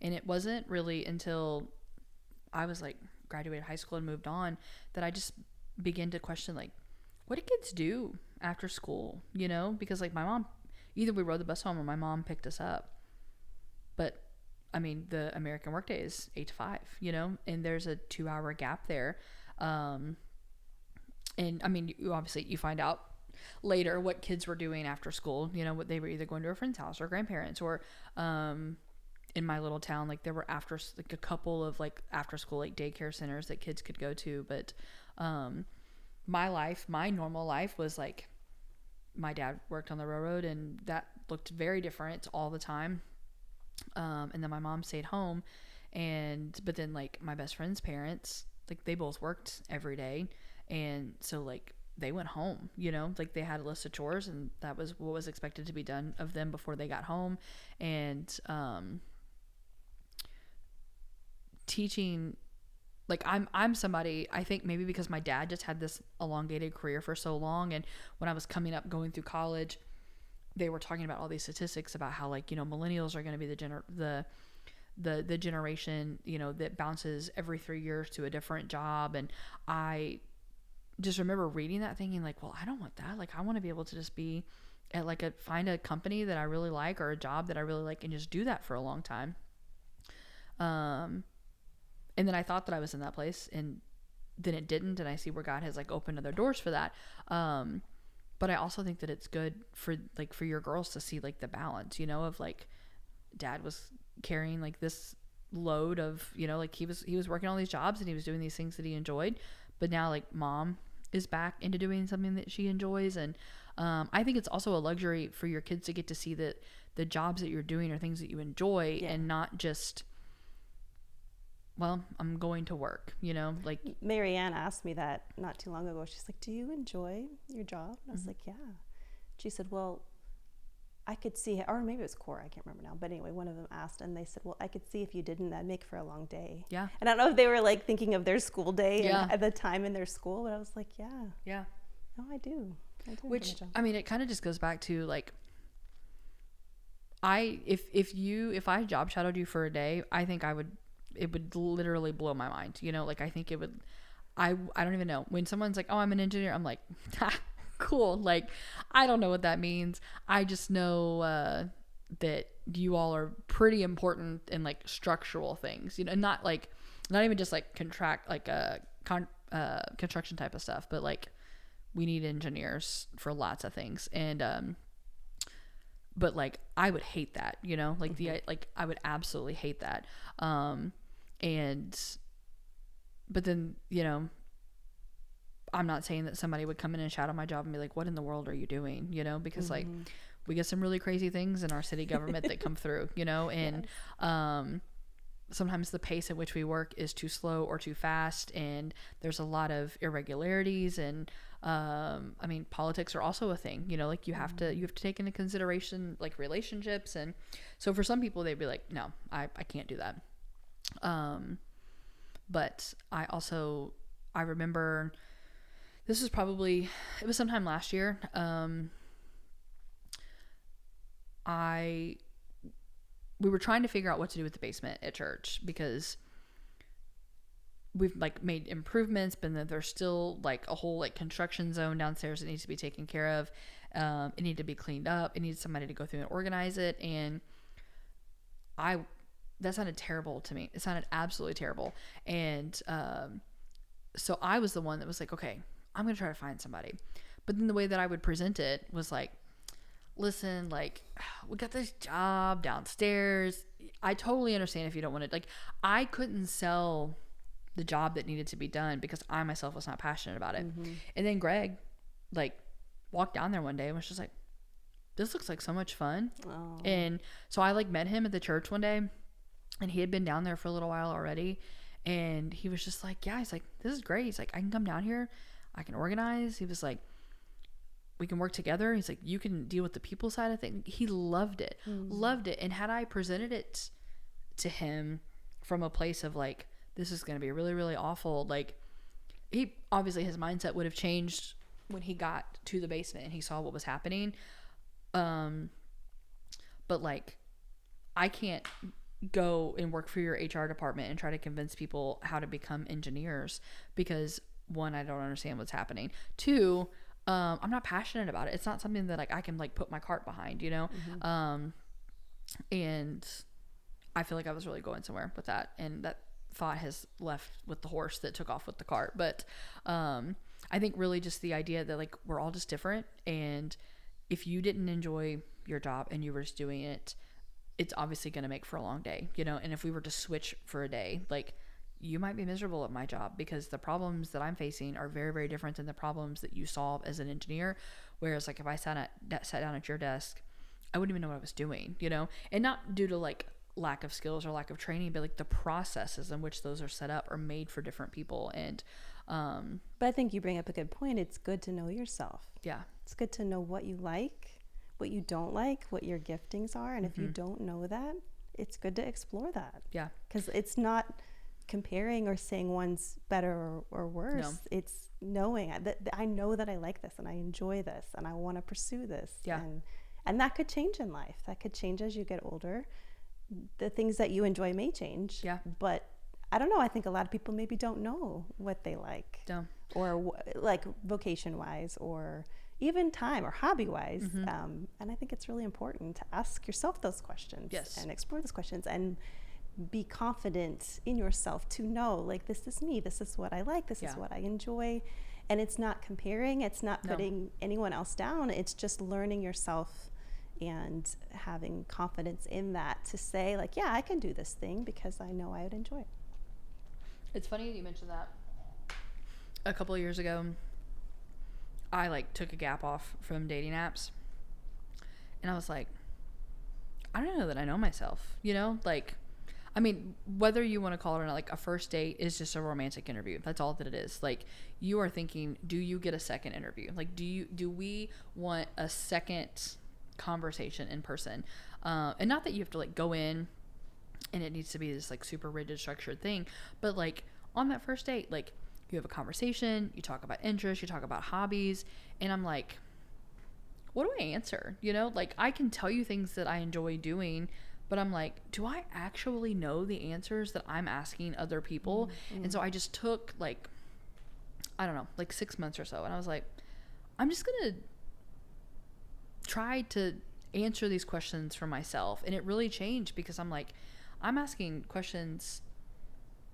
And it wasn't really until I was like graduated high school and moved on that I just began to question, like, what do kids do after school, because like my mom, either we rode the bus home or my mom picked us up. But I mean, the American workday is 8 to 5, and there's a 2-hour gap there. And I mean, you find out later what kids were doing after school, what they were either going to a friend's house or grandparents, or in my little town, like there were a couple of like after school, like daycare centers that kids could go to. But my normal life was like, my dad worked on the railroad, and that looked very different all the time. And then my mom stayed home, but then like my best friend's parents, like they both worked every day. And so like they went home, like they had a list of chores, and that was what was expected to be done of them before they got home. And teaching, like I'm somebody, I think maybe because my dad just had this elongated career for so long, and when I was coming up going through college, they were talking about all these statistics about how, like, millennials are going to be the generation, that bounces every 3 years to a different job. And I just remember reading that thinking like, well, I don't want that. Like, I want to be able to just be at like find a company that I really like or a job that I really like and just do that for a long time. And then I thought that I was in that place, and then it didn't. And I see where God has like opened other doors for that. But I also think that it's good for your girls to see like the balance, you know, of like dad was carrying like this load of, you know, like he was working all these jobs and he was doing these things that he enjoyed, but now like mom is back into doing something that she enjoys. And I think it's also a luxury for your kids to get to see that the jobs that you're doing are things that you enjoy, and not just, well, I'm going to work, you know, like Marianne asked me that not too long ago. She's like, do you enjoy your job? And I was like, yeah. She said, well, I could see, or maybe it was Cora, I can't remember now. But anyway, one of them asked, and they said, well, I could see if you didn't, that'd make for a long day. Yeah. And I don't know if they were like thinking of their school day and at the time in their school, but I was like, yeah. No, I do. Which, I mean, it kind of just goes back to like, if I job shadowed you for a day, I think it would literally blow my mind, you know, like I think it would, I don't even know, when someone's like, oh, I'm an engineer, I'm like, cool. Like, I don't know what that means. I just know that you all are pretty important in like structural things, you know, not even just like construction type of stuff, but like we need engineers for lots of things. And but like I would hate that, you know, like I would absolutely hate that. But then, you know, I'm not saying that somebody would come in and shout on my job and be like, what in the world are you doing? You know, because like we get some really crazy things in our city government that come through, you know, and, sometimes the pace at which we work is too slow or too fast. And there's a lot of irregularities and, I mean, politics are also a thing, you know, like you have to take into consideration like relationships. And so for some people, they'd be like, no, I can't do that. But I remember this was it was sometime last year. We were trying to figure out what to do with the basement at church because we've like made improvements, but then there's still like a whole like construction zone downstairs that needs to be taken care of. It needed to be cleaned up. It needs somebody to go through and organize it. And that sounded terrible to me. It sounded absolutely terrible. And so I was the one that was like, okay, I'm going to try to find somebody. But then the way that I would present it was like, listen, like, we got this job downstairs. I totally understand if you don't want to, like, I couldn't sell the job that needed to be done because I myself was not passionate about it. And then Greg, like, walked down there one day and was just like, this looks like so much fun. And so I like met him at the church one day, and he had been down there for a little while already. And he was just like, yeah, he's like, this is great. He's like, I can come down here. I can organize. He was like, we can work together. He's like, you can deal with the people side of things. He loved it. And had I presented it to him from a place of like, this is going to be really, really awful. Like, he obviously, his mindset would have changed when he got to the basement and he saw what was happening. But like, I can't go and work for your HR department and try to convince people how to become engineers because, one, I don't understand what's happening. Two, I'm not passionate about it. It's not something that like I can like put my cart behind, you know? And I feel like I was really going somewhere with that, and that thought has left with the horse that took off with the cart. But I think really just the idea that like we're all just different, and if you didn't enjoy your job and you were just doing it, it's obviously going to make for a long day, you know? And if we were to switch for a day, like, you might be miserable at my job because the problems that I'm facing are very, very different than the problems that you solve as an engineer. Whereas like if I sat down at your desk, I wouldn't even know what I was doing, you know? And not due to like lack of skills or lack of training, but like the processes in which those are set up are made for different people. And but I think you bring up a good point. It's good to know yourself. Yeah. It's good to know what you like, what you don't like, what your giftings are. And if you don't know that, it's good to explore that. Yeah. Because it's not comparing or saying one's better or worse. No. It's knowing that I know that I like this and I enjoy this and I want to pursue this. Yeah. And that could change in life. That could change as you get older. The things that you enjoy may change. Yeah. But I don't know. I think a lot of people maybe don't know what they like. No. Or like vocation wise, or, even time or hobby wise. And I think it's really important to ask yourself those questions. Yes. And explore those questions and be confident in yourself to know, like, this is me, this is what I like, this is what I enjoy. And it's not comparing, it's not putting anyone else down, it's just learning yourself and having confidence in that to say, like, yeah, I can do this thing because I know I would enjoy it. It's funny that you mentioned that. A couple of years ago, I like took a gap off from dating apps, and I was like, I don't know that I know myself, you know, like, I mean, whether you want to call it or not, like a first date is just a romantic interview. That's all that it is. Like, you are thinking, do you get a second interview? Like, do we want a second conversation in person? And not that you have to like go in and it needs to be this like super rigid structured thing, but like on that first date, like you have a conversation, you talk about interests, you talk about hobbies, and I'm like, what do I answer? You know, like I can tell you things that I enjoy doing, but I'm like, do I actually know the answers that I'm asking other people? And so I just took like, I don't know, like 6 months or so, and I was like, I'm just gonna try to answer these questions for myself. And it really changed because I'm like, I'm asking questions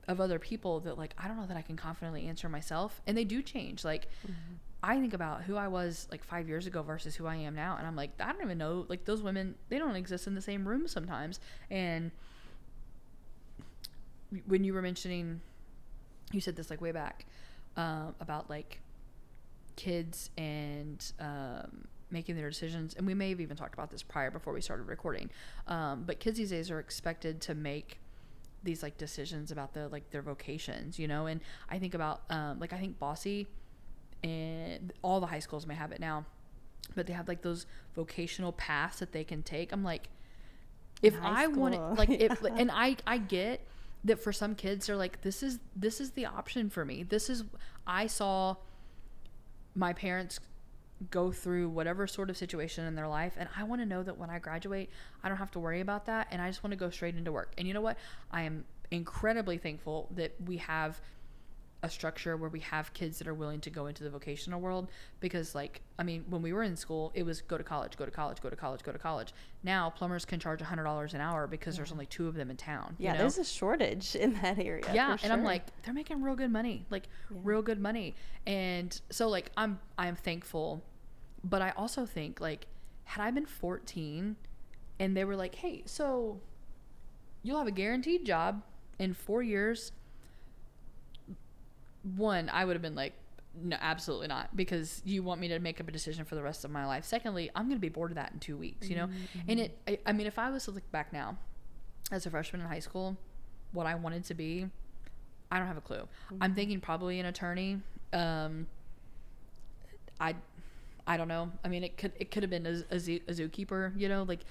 of other people that like I don't know that I can confidently answer myself, and they do change. Like I think about who I was like 5 years ago versus who I am now, and I'm like, I don't even know, like those women, they don't exist in the same room sometimes. And when you were mentioning, you said this like way back about like kids and making their decisions, and we may have even talked about this prior before we started recording, but kids these days are expected to make these like decisions about their vocations, you know. And I think about like I think Bossy and all the high schools may have it now, but they have like those vocational paths that they can take. I'm like, if I want it, like if and I get that for some kids they're like, this is the option for me. I saw my parents go through whatever sort of situation in their life, and I want to know that when I graduate I don't have to worry about that, and I just want to go straight into work. And you know what, I am incredibly thankful that we have a structure where we have kids that are willing to go into the vocational world, because like, I mean, when we were in school it was go to college, go to college, go to college, go to college. Now plumbers can charge $100 an hour because there's only 2 of them in town. Yeah, you know? There's a shortage in that area. Yeah, for sure. and I'm like, they're making real good money, like real good money. And so like I'm thankful, but I also think like, had I been 14 and they were like, hey, so you'll have a guaranteed job in 4 years, one, I would have been like, no, absolutely not, because you want me to make up a decision for the rest of my life. Secondly, I'm going to be bored of that in 2 weeks, you know? And I mean, if I was to look back now as a freshman in high school, what I wanted to be, I don't have a clue. I'm thinking probably an attorney. I don't know. I mean, it could have been a zookeeper, you know, like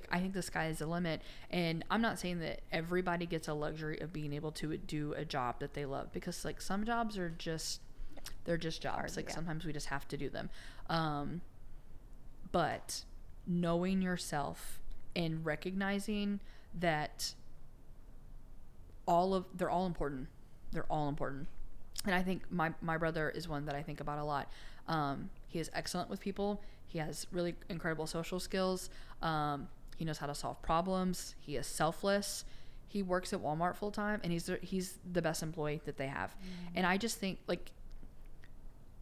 I think the sky is the limit. And I'm not saying that everybody gets a luxury of being able to do a job that they love, because like some jobs are just, they're just jobs. Like sometimes we just have to do them. But knowing yourself and recognizing that they're all important. They're all important. And I think my brother is one that I think about a lot. He is excellent with people. He has really incredible social skills. He knows how to solve problems. He is selfless. He works at Walmart full time, and he's the best employee that they have. And I just think like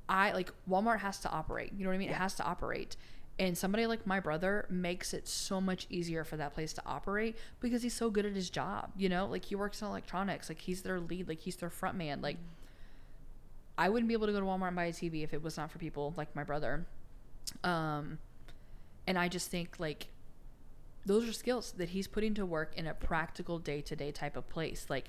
Walmart has to operate. You know what I mean? Yeah. It has to operate. And somebody like my brother makes it so much easier for that place to operate because he's so good at his job. You know, like he works in electronics. Like he's their lead. Like he's their front man. Like I wouldn't be able to go to Walmart and buy a TV if it was not for people like my brother. And I just think like those are skills that he's putting to work in a practical day-to-day type of place. Like,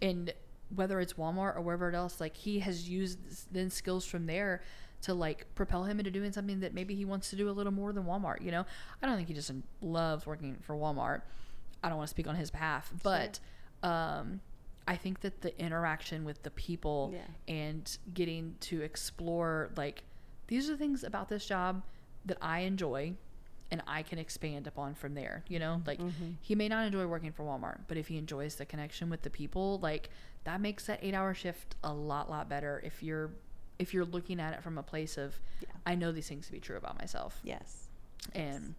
and whether it's Walmart or wherever else, like he has used then skills from there to like propel him into doing something that maybe he wants to do a little more than Walmart. You know, I don't think he just loves working for Walmart. I don't want to speak on his behalf, but, I think that the interaction with the people and getting to explore, like, these are things about this job that I enjoy and I can expand upon from there, you know? Like, he may not enjoy working for Walmart, but if he enjoys the connection with the people, like, that makes that 8-hour shift a lot better if you're if you're looking at it from a place of, I know these things to be true about myself. Yes. And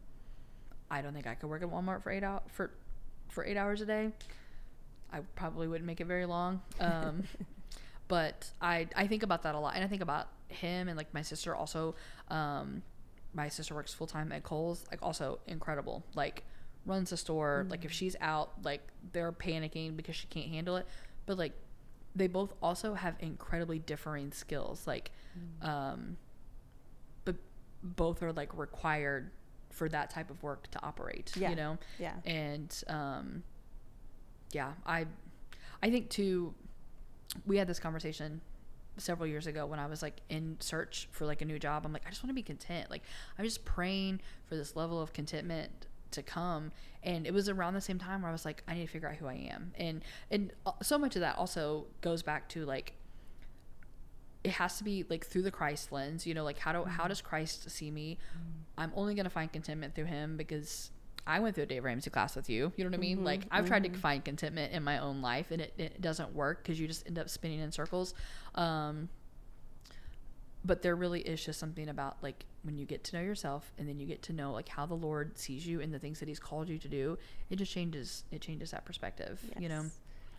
I don't think I could work at Walmart for 8 hours a day. I probably wouldn't make it very long. But I think about that a lot. And I think about him and like my sister also. My sister works full time at Kohl's, like also incredible, like runs the store. Like if she's out, like they're panicking because she can't handle it. But like they both also have incredibly differing skills. Like, but both are like required for that type of work to operate, you know? Yeah. And, I think too, we had this conversation several years ago when I was like in search for like a new job. I'm like, I just want to be content. Like I'm just praying for this level of contentment to come. And it was around the same time where I was like, I need to figure out who I am. And so much of that also goes back to like, it has to be like through the Christ lens, you know, like how does Christ see me? I'm only going to find contentment through him because I went through a Dave Ramsey class with you. You know what I mean? Like I've tried to find contentment in my own life and it doesn't work because you just end up spinning in circles. But there really is just something about like when you get to know yourself and then you get to know like how the Lord sees you and the things that he's called you to do, it just changes that perspective, you know?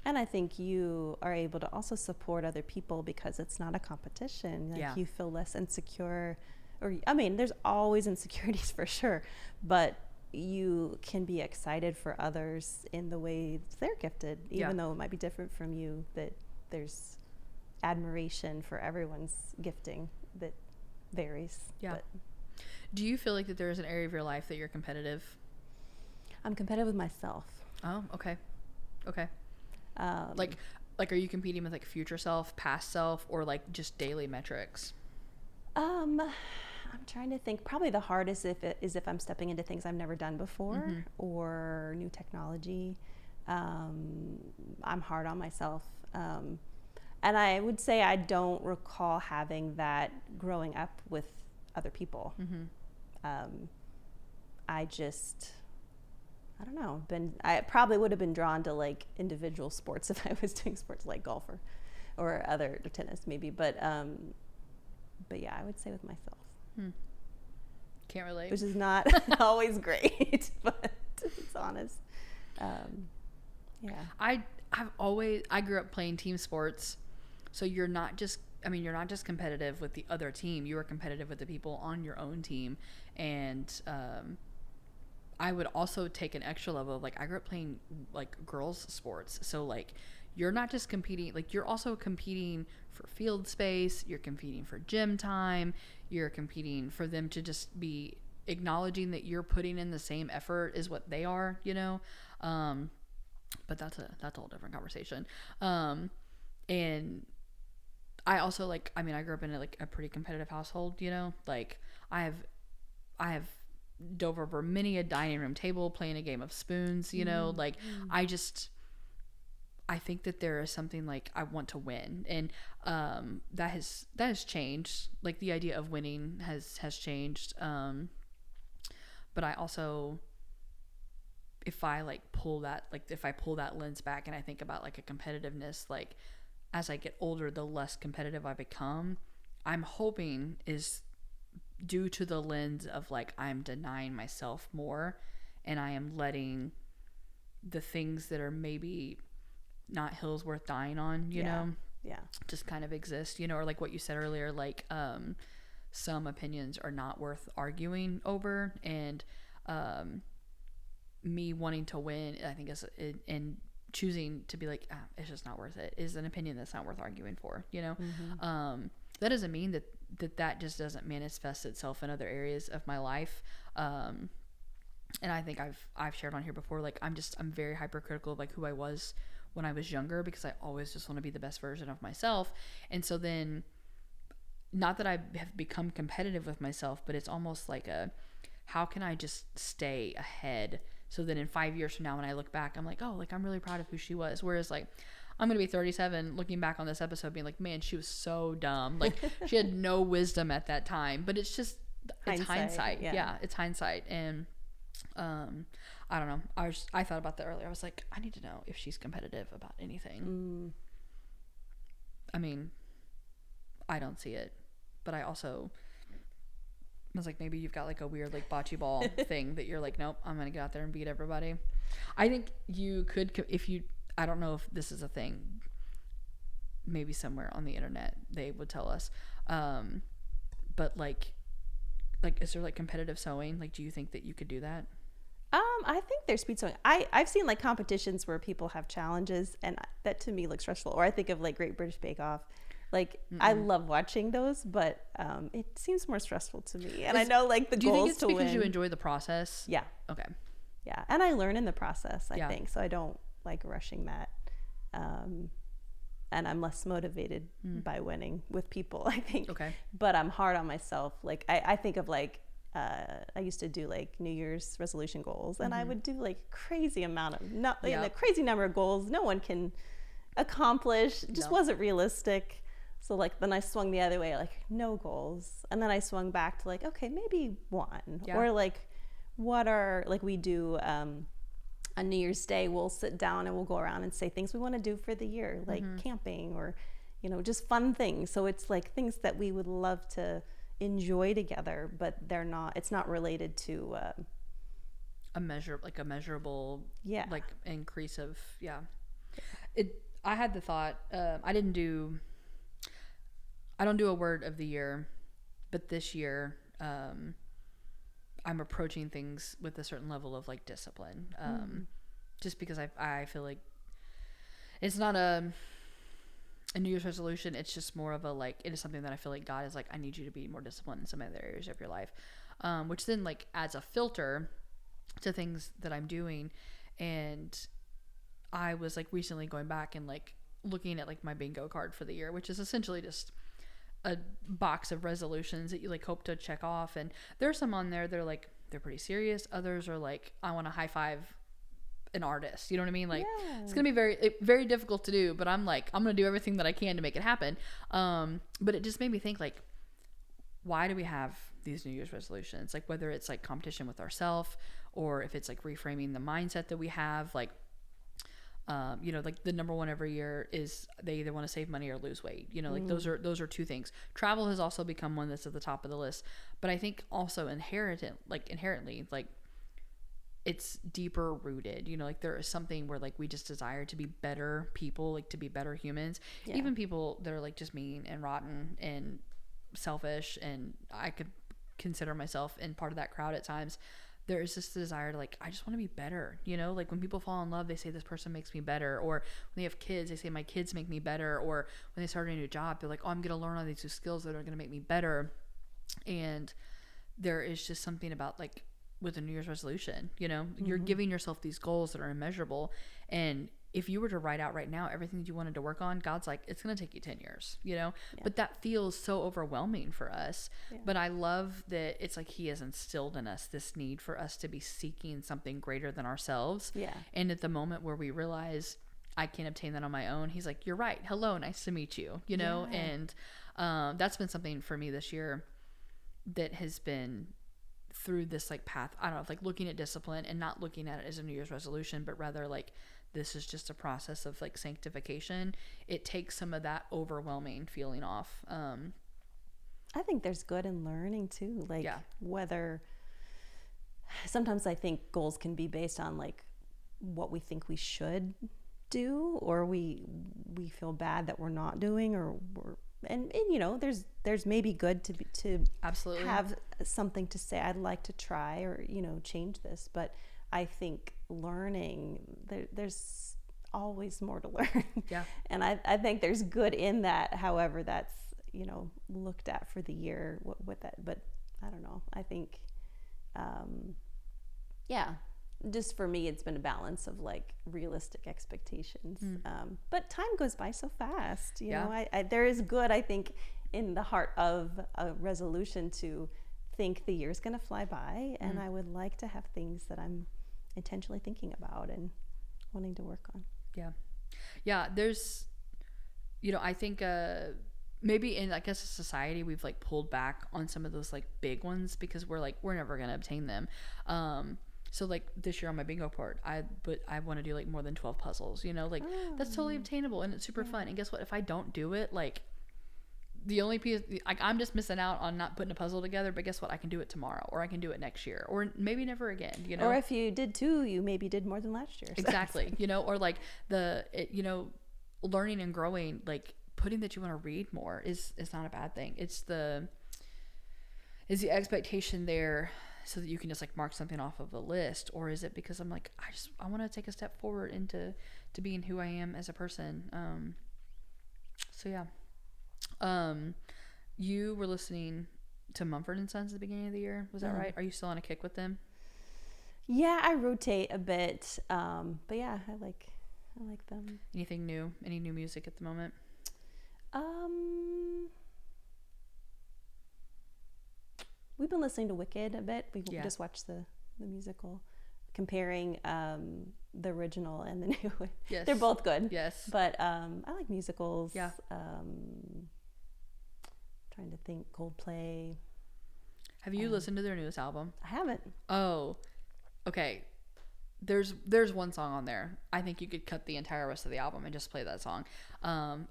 And I think you are able to also support other people because it's not a competition. Like you feel less insecure there's always insecurities for sure, but you can be excited for others in the way they're gifted, even though it might be different from you, that there's admiration for everyone's gifting that varies. Yeah. But do you feel like that there is an area of your life that you're competitive? I'm competitive with myself. Oh, okay. Like are you competing with like future self, past self, or like just daily metrics? I'm trying to think. Probably the hardest is if I'm stepping into things I've never done before or new technology. I'm hard on myself. And I would say I don't recall having that growing up with other people. I don't know. I probably would have been drawn to like individual sports if I was doing sports like golf or other tennis maybe. But yeah, I would say with myself. Can't relate. Which is not always great, but it's honest. I grew up playing team sports, so you're not just competitive with the other team. You are competitive with the people on your own team, and I would also take an extra level of like I grew up playing like girls sports, so like you're not just competing, like you're also competing for field space, you're competing for gym time, you're competing for them to just be acknowledging that you're putting in the same effort as what they are, you know? But that's a whole different conversation. And I also like, I mean, I grew up in a pretty competitive household, you know, like I have dove over many a dining room table playing a game of spoons, you know, like I think that there is something like I want to win, and that has changed. Like the idea of winning has changed. But I also, if I pull that lens back and I think about like a competitiveness, like as I get older, the less competitive I become, I'm hoping is due to the lens of like I'm denying myself more, and I am letting the things that are maybe not hills worth dying on, you know, just kind of exist, you know, or like what you said earlier, like some opinions are not worth arguing over, and me wanting to win, I think, and choosing to be like, it's just not worth it, is an opinion that's not worth arguing for, you know. That doesn't mean that just doesn't manifest itself in other areas of my life. And I think I've shared on here before, like I'm very hypercritical of like who I was when I was younger, because I always just want to be the best version of myself. And so then, not that I have become competitive with myself, but it's almost like how can I just stay ahead, so that in 5 years from now, when I look back, I'm like, oh, like I'm really proud of who she was. Whereas like I'm going to be 37 looking back on this episode being like, man, she was so dumb. Like she had no wisdom at that time, but it's just, it's hindsight. Yeah, it's hindsight. And I don't know. I thought about that earlier. I was like, I need to know if she's competitive about anything. I mean, I don't see it. But I also was like, maybe you've got like a weird like bocce ball thing that you're like, nope, I'm gonna get out there and beat everybody. I think you could, if you, I don't know if this is a thing, maybe somewhere on the internet they would tell us, but like is there like competitive sewing? Like, do you think that you could do that? I think there's speed sewing. I've seen like competitions where people have challenges, and that to me looks stressful. Or I think of like Great British Bake Off. Like, I love watching those, but it seems more stressful to me. And I know like the Do you think goals it's to because win. you enjoy the process? Yeah, Okay. yeah, and I learn in the process. I Yeah. think so. I don't like rushing that, and I'm less motivated by winning with people, I think. Okay. But I'm hard on myself. Like I think of like. I used to do like New Year's resolution goals, and I would do like crazy amount of a crazy number of goals no one can accomplish. It just wasn't realistic. So like then I swung the other way, like no goals, and then I swung back to like, okay, maybe one. Or like what are like we do on New Year's Day, we'll sit down and we'll go around and say things we want to do for the year, like camping or just fun things. So it's like things that we would love to enjoy together, but it's not related to a measurable yeah, like increase of I had the thought, I don't do a word of the year, but this year I'm approaching things with a certain level of like discipline, just because I feel like it's not a New Year's resolution. It's just more of a like, it is something that I feel like God is like, I need you to be more disciplined in some other areas of your life, which then like adds a filter to things that I'm doing. And I was like recently going back and like looking at like my bingo card for the year, which is essentially just a box of resolutions that you like hope to check off. And there's some on there, they're pretty serious. Others are like, I want to high five an artist, you know what I mean? Like it's gonna be very difficult to do, but I'm like, I'm gonna do everything that I can to make it happen. But it just made me think, like, why do we have these New Year's resolutions? Like whether it's like competition with ourselves, or if it's like reframing the mindset that we have, like like the number one every year is they either want to save money or lose weight. Like those are two things. Travel has also become one that's at the top of the list, but I think also inherently like it's deeper rooted, like there is something where like we just desire to be better people, like to be better humans, even people that are like just mean and rotten and selfish, and I could consider myself in part of that crowd at times. There is this desire to like, I just want to be better, like when people fall in love, they say this person makes me better, or when they have kids, they say my kids make me better, or when they start a new job, they're like, oh, I'm gonna learn all these new skills that are gonna make me better. And there is just something about like with a New Year's resolution, you're giving yourself these goals that are immeasurable. And if you were to write out right now everything that you wanted to work on, God's like, it's going to take you 10 years, but that feels so overwhelming for us. But I love that it's like he has instilled in us this need for us to be seeking something greater than ourselves. And at the moment where we realize I can't obtain that on my own, he's like, you're right. Hello, nice to meet you, and that's been something for me this year that has been through this like path, I don't know, like looking at discipline and not looking at it as a New Year's resolution, but rather like this is just a process of like sanctification. It takes some of that overwhelming feeling off. I think there's good in learning too, like whether sometimes I think goals can be based on like what we think we should do, or we feel bad that we're not doing, or we're and there's maybe good to absolutely have something to say, I'd like to try, or change this. But I think learning, there's always more to learn. And I think there's good in that, however that's looked at for the year, what that, but I don't know, I think just for me, it's been a balance of like realistic expectations. But time goes by so fast, there is good, I think, in the heart of a resolution to think the year's going to fly by, and I would like to have things that I'm intentionally thinking about and wanting to work on. There's I think maybe in, I guess, a society, we've like pulled back on some of those like big ones because we're never going to obtain them. So like this year on my bingo card, I want to do like more than 12 puzzles, that's totally obtainable and it's super fun. And guess what? If I don't do it, like the only piece, like, I'm just missing out on not putting a puzzle together, but guess what? I can do it tomorrow, or I can do it next year, or maybe never again, you know? Or if you did two, you maybe did more than last year. So. Exactly. You know, or like you know, learning and growing, like putting that you want to read more is not a bad thing. Is the expectation there so that you can just like mark something off of a list, or is it because I'm like, I want to take a step forward into being who I am as a person? So yeah. You were listening to Mumford and Sons at the beginning of the year. Was that right? Are you still on a kick with them? Yeah, I rotate a bit. But yeah, I like them. Anything new? Any new music at the moment? We've been listening to Wicked a bit. We just watched the musical, comparing the original and the new one. Yes. They're both good. Yes. But I like musicals. Yeah. Trying to think. Coldplay. Have you listened to their newest album? I haven't. Oh, okay. There's one song on there. I think you could cut the entire rest of the album and just play that song.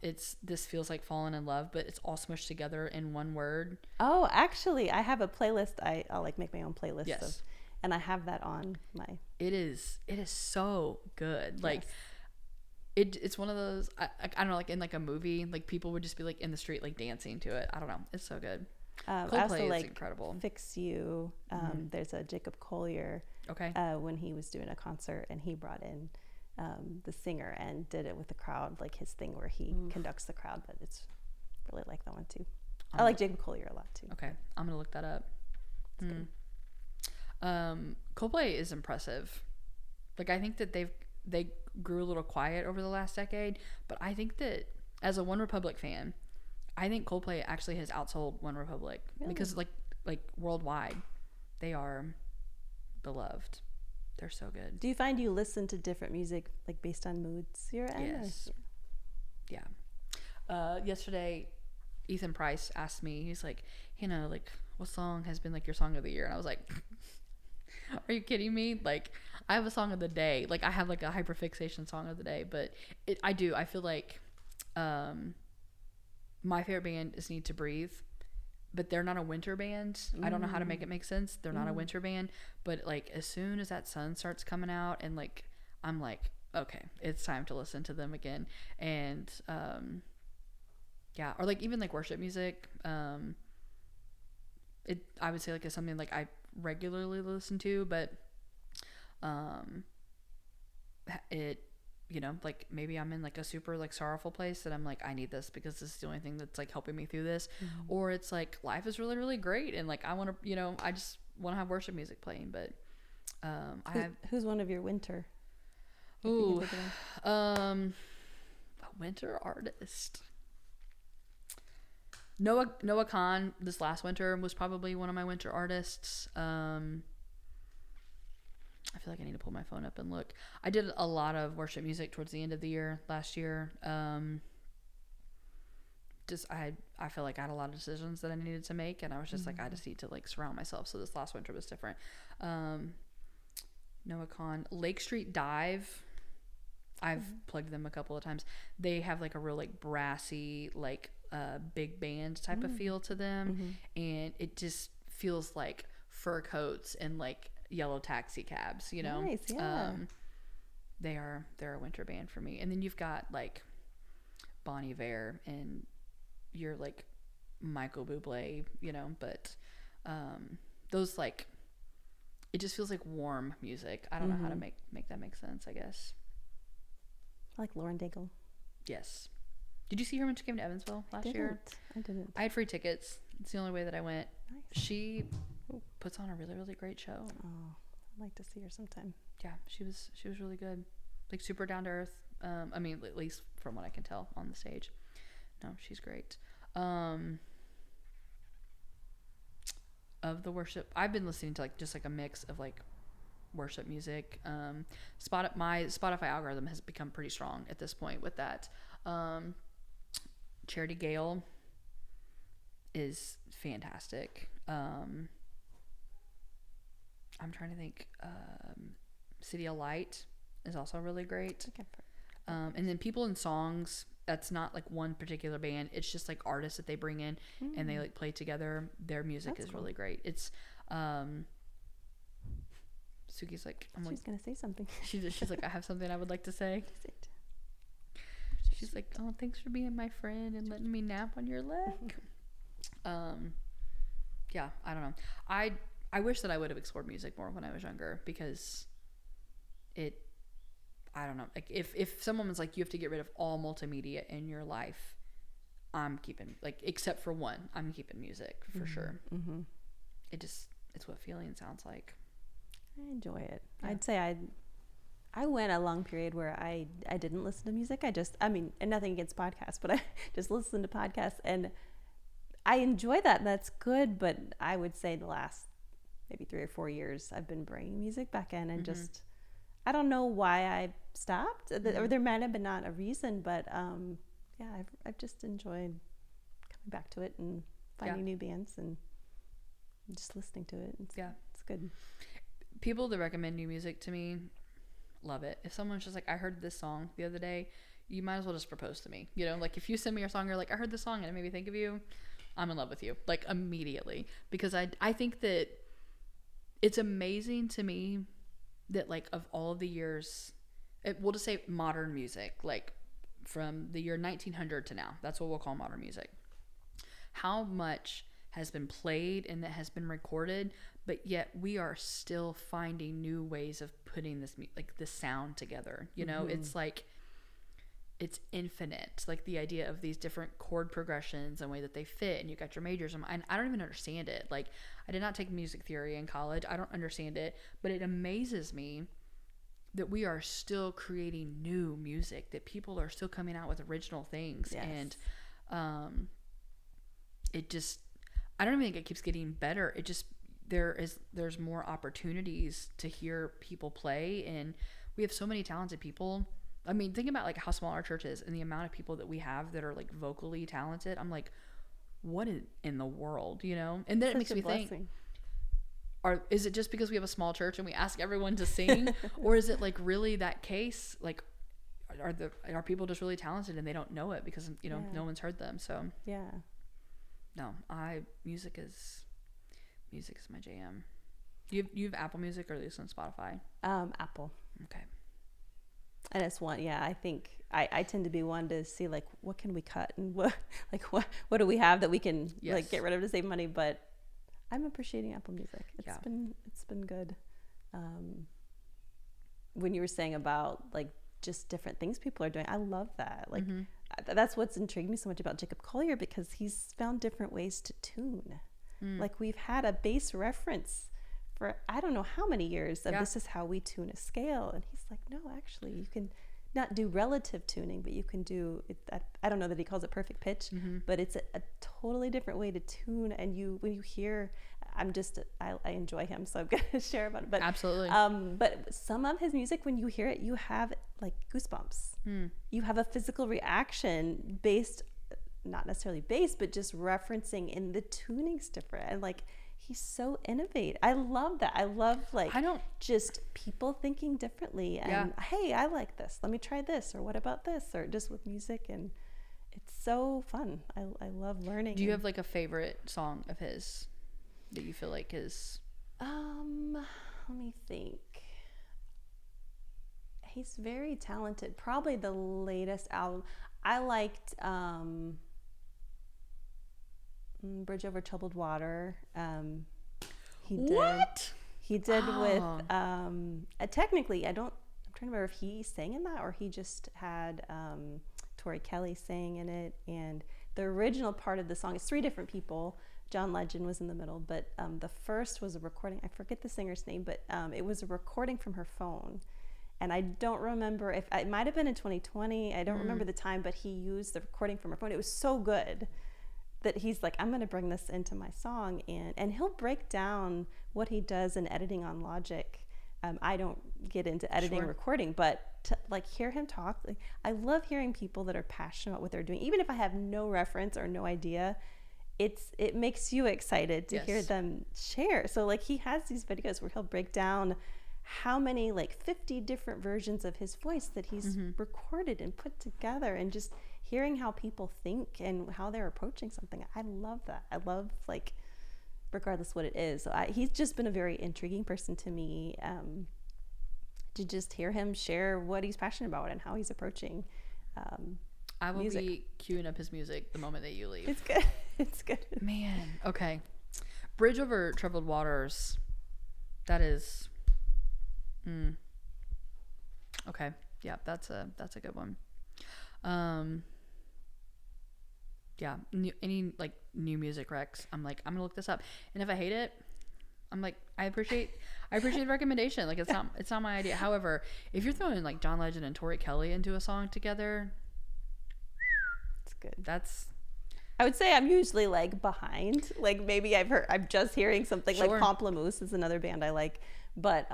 It's This Feels Like Falling in Love, but it's all smushed together in one word. Oh, actually, I have a playlist. I'll like make my own playlist. Yes. And I have that on my. It is so good. Like. Yes. It's one of those, I don't know, like in like a movie, like people would just be like in the street like dancing to it. I don't know, it's so good. Coldplay is incredible. Fix You. There's a Jacob Collier. Okay. When he was doing a concert and he brought in the singer and did it with the crowd, like his thing where he conducts the crowd. But it's really like that one too. I like Jacob Collier a lot too. Okay, I'm gonna look that up. Coldplay is impressive. Like I think that they grew a little quiet over the last decade, but I think that as a One Republic fan, I think Coldplay actually has outsold One Republic because like worldwide, they are beloved. They're so good. Do you find you listen to different music like based on moods you're in? Yes. Yeah. Yesterday, Ethan Price asked me, he's like, Hannah, like what song has been like your song of the year? And I was like, are you kidding me? Like I have a song of the day. Like I have like a hyperfixation song of the day, but I feel like my favorite band is Need to Breathe, but they're not a winter band. I don't know how to make it make sense. They're not a winter band, but like as soon as that sun starts coming out and like I'm like, okay, it's time to listen to them again. And yeah, or like even like worship music. I would say like it's something like I regularly listen to, but it, you know, like maybe I'm in like a super like sorrowful place that I'm like, I need this because this is the only thing that's like helping me through this. Or it's like life is really, really great and like I want to, you know, I just want to have worship music playing. But who's one of your winter? Ooh, a winter artist. Noah Kahn this last winter was probably one of my winter artists. I feel like I need to pull my phone up and look. I did a lot of worship music towards the end of the year last year. Just I feel like I had a lot of decisions that I needed to make, and I was just like, I just need to like surround myself. So this last winter was different. Noah Kahn, Lake Street Dive. I've plugged them a couple of times. They have like a real like brassy like big band type of feel to them, and it just feels like fur coats and like yellow taxi cabs, you know. Nice, yeah. They're a winter band for me. And then you've got like Bon Iver and your like Michael Bublé, you know, but those like it just feels like warm music. I don't know how to make that make sense, I guess. I like Lauren Daigle. Yes. Did you see her when she came to Evansville last year? I didn't. I had free tickets. It's the only way that I went. Nice. She puts on a really, really great show. Oh, I'd like to see her sometime. Yeah, she was really good. Like super down to earth. I mean, at least from what I can tell on the stage. No, she's great. Of the worship, I've been listening to like just like a mix of like worship music. My Spotify algorithm has become pretty strong at this point with that. Charity Gale is fantastic. I'm trying to think. City of Light is also really great. And then People in Songs that's not like one particular band. It's just like artists that they bring in and they like play together. Their music is really great. It's Suki's like, she's gonna say something. She's like, I have something I would like to say. She's like, oh, thanks for being my friend and letting me nap on your leg. Yeah, I don't know. I wish that I would have explored music more when I was younger, because I don't know. Like if someone was like, you have to get rid of all multimedia in your life, I'm keeping, like, except for one, I'm keeping music for sure. Mm-hmm. It's what feeling sounds like. I enjoy it. Yeah. I'd say I went a long period where I didn't listen to music. And nothing against podcasts, but I just listened to podcasts, and I enjoy that. And that's good. But I would say the last maybe 3 or 4 years, I've been bringing music back in, and just, I don't know why I stopped, or there might have been not a reason, but yeah, I've just enjoyed coming back to it and finding new bands and just listening to it. It's good. People that recommend new music to me, love it. If someone's just like, I heard this song the other day, you might as well just propose to me. You know, like if you send me your song, you're like, I heard this song and it made me think of you, I'm in love with you, like immediately. Because I think that it's amazing to me that, like, of all of the years, we'll just say modern music, like from the year 1900 to now, that's what we'll call modern music, how much has been played and that has been recorded, but yet we are still finding new ways of putting this, like, the sound together. You know, it's like, it's infinite. Like the idea of these different chord progressions and way that they fit, and you got your majors, and I don't even understand it. Like, I did not take music theory in college. I don't understand it, but it amazes me that we are still creating new music, that people are still coming out with original things. Yes. And it just, I don't even think it keeps getting better. It just, there's more opportunities to hear people play, and we have so many talented people. I mean, think about like how small our church is and the amount of people that we have that are like vocally talented. I'm like, what in the world, you know? And then it makes me think, is it just because we have a small church and we ask everyone to sing, or is it like really that case? Like, are people just really talented and they don't know it because, you know, no one's heard them? So yeah, no, music is my jam. You have Apple Music, or at least on Spotify? Apple. Okay. And it's one, I think I tend to be one to see like, what can we cut, and what do we have that we can like get rid of to save money. But I'm appreciating Apple Music. It's been good. When you were saying about like just different things people are doing, I love that. Like that's what's intrigued me so much about Jacob Collier, because he's found different ways to tune. Like we've had a bass reference for I don't know how many years of this is how we tune a scale, and he's like, no, actually you can not do relative tuning, but you can do it. I don't know that he calls it perfect pitch, but it's a totally different way to tune. And when you hear, I enjoy him, so I'm gonna share about it. But absolutely, but some of his music, when you hear it, you have like goosebumps. You have a physical reaction based, not necessarily based, but just referencing in the tuning's different, and like. He's so innovative. I love that. I love just people thinking differently, and hey, I like this. Let me try this, or what about this, or just with music, and it's so fun. I love learning. Do you have like a favorite song of his that you feel like is? Let me think. He's very talented. Probably the latest album I liked. Bridge Over Troubled Water. He did with technically I'm trying to remember if he sang in that or he just had Tori Kelly sang in it. And the original part of the song is 3 different people. John Legend was in the middle, but the first was a recording. I forget the singer's name, but it was a recording from her phone. And I don't remember if it might have been in 2020. I don't remember the time, but he used the recording from her phone. It was so good that he's like, I'm going to bring this into my song, and he'll break down what he does in editing on Logic. I don't get into editing recording, but to like hear him talk, like, I love hearing people that are passionate about what they're doing. Even if I have no reference or no idea, it makes you excited to hear them share. So like he has these videos where he'll break down how many, like 50 different versions of his voice that he's recorded and put together, and just hearing how people think and how they're approaching something. I love that. I love, like, regardless what it is. So he's just been a very intriguing person to me, to just hear him share what he's passionate about and how he's approaching I will music. be queuing up his music the moment that you leave. It's good. It's good. Man, okay. Bridge Over Troubled Waters. That is. Okay, yeah, that's a good one. Yeah, any like new music recs, I'm like, I'm gonna look this up, and if I hate it, I'm like, I appreciate the recommendation. Like, it's not my idea. However, if you're throwing like John Legend and Tori Kelly into a song together, It's good. that's I would say I'm usually like behind. Like, maybe I'm just hearing something. Sure. Like Pomplamoose is another band I like, but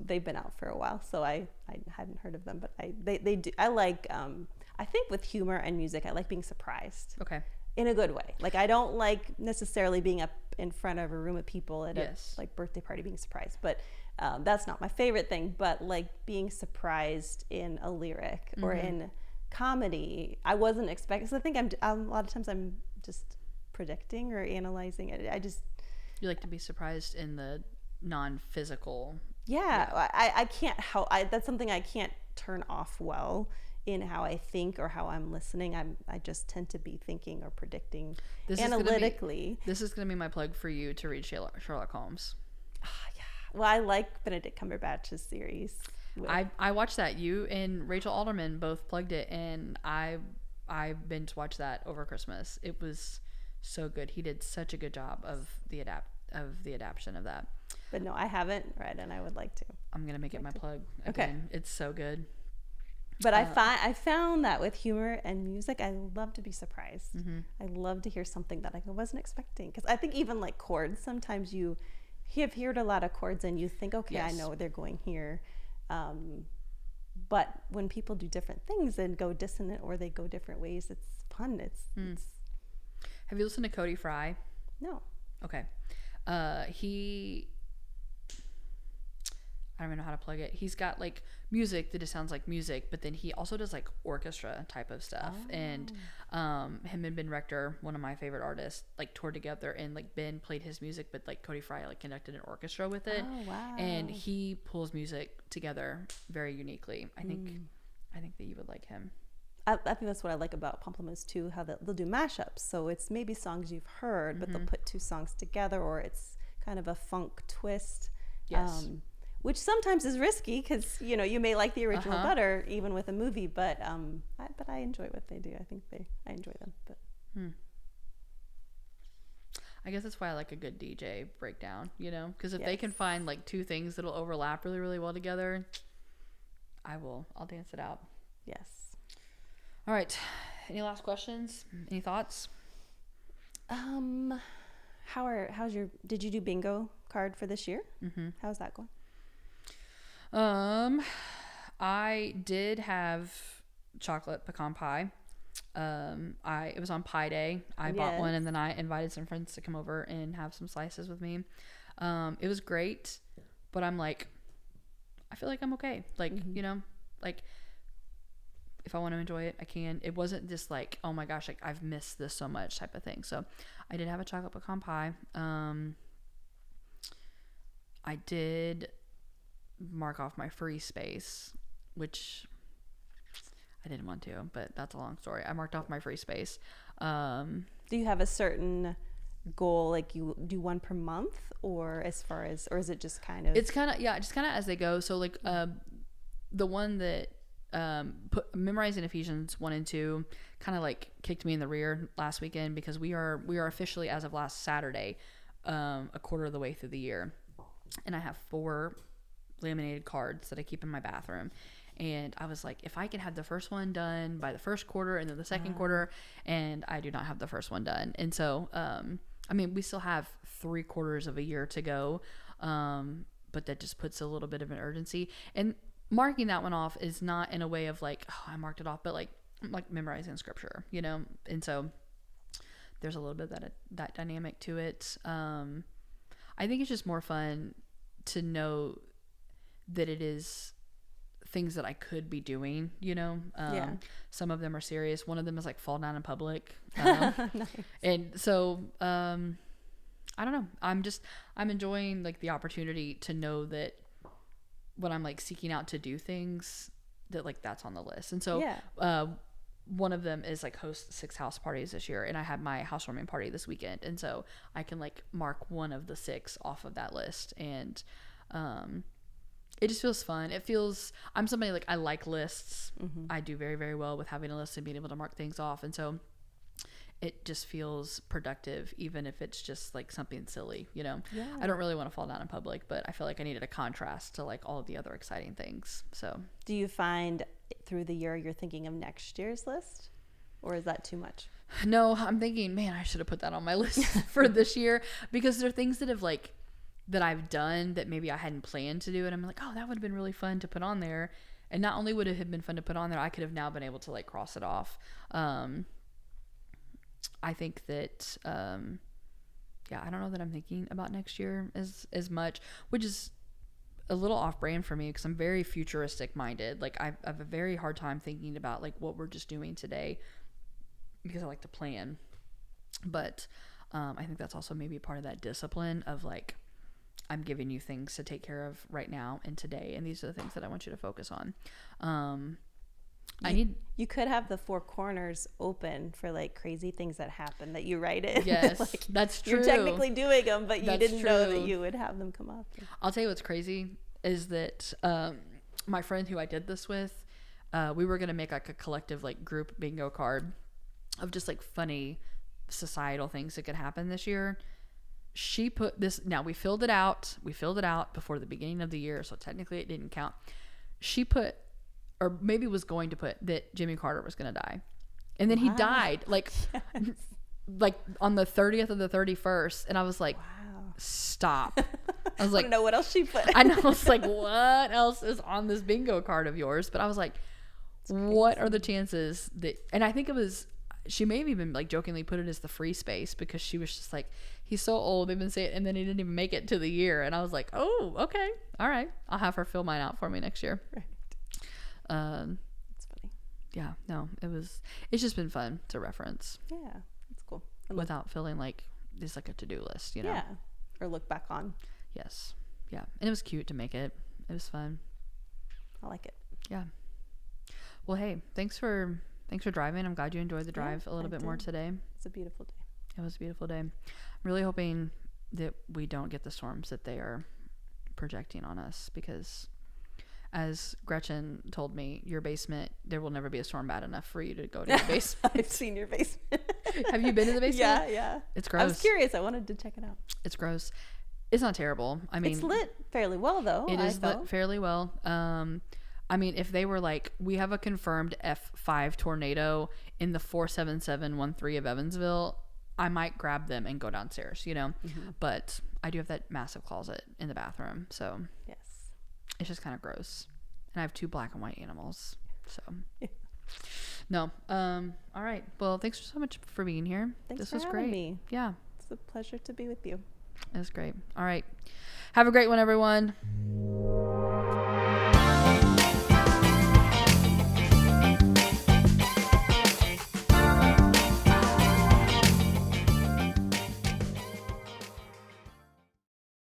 they've been out for a while, so I hadn't heard of them. But they do. I like. I think with humor and music, I like being surprised okay. in a good way. Like, I don't like necessarily being up in front of a room of people at Yes. a like birthday party being surprised, but that's not my favorite thing. But like being surprised in a lyric or in comedy, I wasn't expecting. So I think a lot of times I'm just predicting or analyzing it. You like to be surprised in the non-physical. I can't help. That's something I can't turn off well in how I think or how I'm listening. I just tend to be thinking or predicting analytically. This is going to be my plug for you to read Sherlock Holmes. Well, I like Benedict Cumberbatch's series. I watched that. You and Rachel Alderman both plugged it, and I binge watched that over Christmas. It was so good. He did such a good job of the adaptation of that. But no, I haven't read, and I would like to. I'm gonna make it my plug again. Okay. It's so good. But I found that with humor and music, I love to be surprised. I love to hear something that I wasn't expecting. Because I think even like chords, sometimes you have heard a lot of chords and you think, okay, yes, I know they're going here. But when people do different things and go dissonant or they go different ways, it's fun. It's Have you listened to Cody Fry? No. Okay. I don't even know how to plug it. He's got like music that just sounds like music, but then he also does like orchestra type of stuff. Oh. And him and Ben Rector, one of my favorite artists, like toured together, and like Ben played his music, but like Cody Fry like conducted an orchestra with it. Oh, wow. And he pulls music together very uniquely. I think that you would like him. I think that's what I like about Pomplamoose too, how they'll do mashups. So it's maybe songs you've heard, but they'll put two songs together, or it's kind of a funk twist. Yes. Which sometimes is risky because you may like the original better even with a movie, but I enjoy what they do. I think I enjoy them. But I guess that's why I like a good DJ breakdown, because if they can find like two things that'll overlap really, really well together, I'll dance it out. Yes. All right. Any last questions? Any thoughts? Did you do bingo card for this year? How's that going? I did have chocolate pecan pie. It was on Pie Day. I bought one, and then I invited some friends to come over and have some slices with me. It was great, but I'm like, I feel like I'm okay. Like, like if I want to enjoy it, I can. It wasn't just like, oh my gosh, like I've missed this so much type of thing. So I did have a chocolate pecan pie. I did mark off my free space, which I didn't want to, but that's a long story. I marked off my free space. Do you have a certain goal, like you do one per month, or or is it just kind of? It's kind of just kind of as they go. So like the one that memorizing Ephesians 1 and 2 kind of like kicked me in the rear last weekend, because we are officially, as of last Saturday, a quarter of the way through the year, and I have 4 laminated cards that I keep in my bathroom. And I was like, if I can have the first one done by the first quarter and then the second quarter, and I do not have the first one done. And so, we still have 3 quarters of a year to go. But that just puts a little bit of an urgency, and marking that one off is not in a way of like, oh, I marked it off, but like memorizing scripture, and so there's a little bit of that dynamic to it. I think it's just more fun to know that it is things that I could be doing, you know. Some of them are serious. One of them is like fall down in public. Nice. And so I don't know. I'm enjoying like the opportunity to know that when I'm like seeking out to do things, that like that's on the list. And so one of them is like host 6 house parties this year, and I had my housewarming party this weekend, and so I can like mark one of the 6 off of that list. And it just feels fun. I'm somebody like, I like lists. I do very, very well with having a list and being able to mark things off, and so it just feels productive, even if it's just like something silly, you know. I don't really want to fall down in public, but I feel like I needed a contrast to like all of the other exciting things. So do you find through the year you're thinking of next year's list, or is that too much? No, I'm thinking, man, I should have put that on my list for this year, because there are things that have like that I've done that maybe I hadn't planned to do, and I'm like, oh, that would have been really fun to put on there. And not only would it have been fun to put on there, I could have now been able to like cross it off. I think that, I don't know that I'm thinking about next year as much, which is a little off brand for me because I'm very futuristic minded. Like I have a very hard time thinking about like what we're just doing today, because I like to plan. But I think that's also maybe part of that discipline of like, I'm giving you things to take care of right now and today, and these are the things that I want you to focus on. You could have the 4 corners open for like crazy things that happen that you write in. Yes, like, that's true. You're technically doing them, but you That's didn't know that true. you would have them come up. I'll tell you what's crazy is that my friend who I did this with, we were going to make like a collective like group bingo card of just like funny societal things that could happen this year. She put this, now we filled it out before the beginning of the year, so technically it didn't count. She put, or maybe was going to put, that Jimmy Carter was going to die. And then he died like like on the 30th or the 31st, and I was like, wow, stop. I was like, I don't know what else she put. I know, it's like, what else is on this bingo card of yours? But I was like, what are the chances that, and I think it was, she may have even like jokingly put it as the free space, because she was just like, he's so old, they've been saying, and then he didn't even make it to the year. And I was like, oh, okay, all right, I'll have her fill mine out for me next year. Right. It's funny. Yeah, no, it's just been fun to reference. Yeah, it's cool. Without feeling like it's like a to-do list, you know? Yeah, or look back on. Yes, yeah, and it was cute to make it. It was fun. I like it. Yeah. Well, hey, thanks for driving. I'm glad you enjoyed the drive a little bit more today. It's a beautiful day. It was a beautiful day. I'm really hoping that we don't get the storms that they are projecting on us, because as Gretchen told me, your basement, there will never be a storm bad enough for you to go to your basement. I've seen your basement. Have you been to the basement? Yeah. It's gross. I was curious. I wanted to check it out. It's gross. It's not terrible. I mean, it's lit fairly well, though. It is lit fairly well. I mean, if they were like, we have a confirmed F5 tornado in the 47713 of Evansville, I might grab them and go downstairs, you know. Mm-hmm. But I do have that massive closet in the bathroom, so yes, it's just kind of gross. And I have 2 black and white animals, so no. All right. Well, thanks so much for being here. This was great. Me. Yeah, it's a pleasure to be with you. It was great. All right. Have a great one, everyone.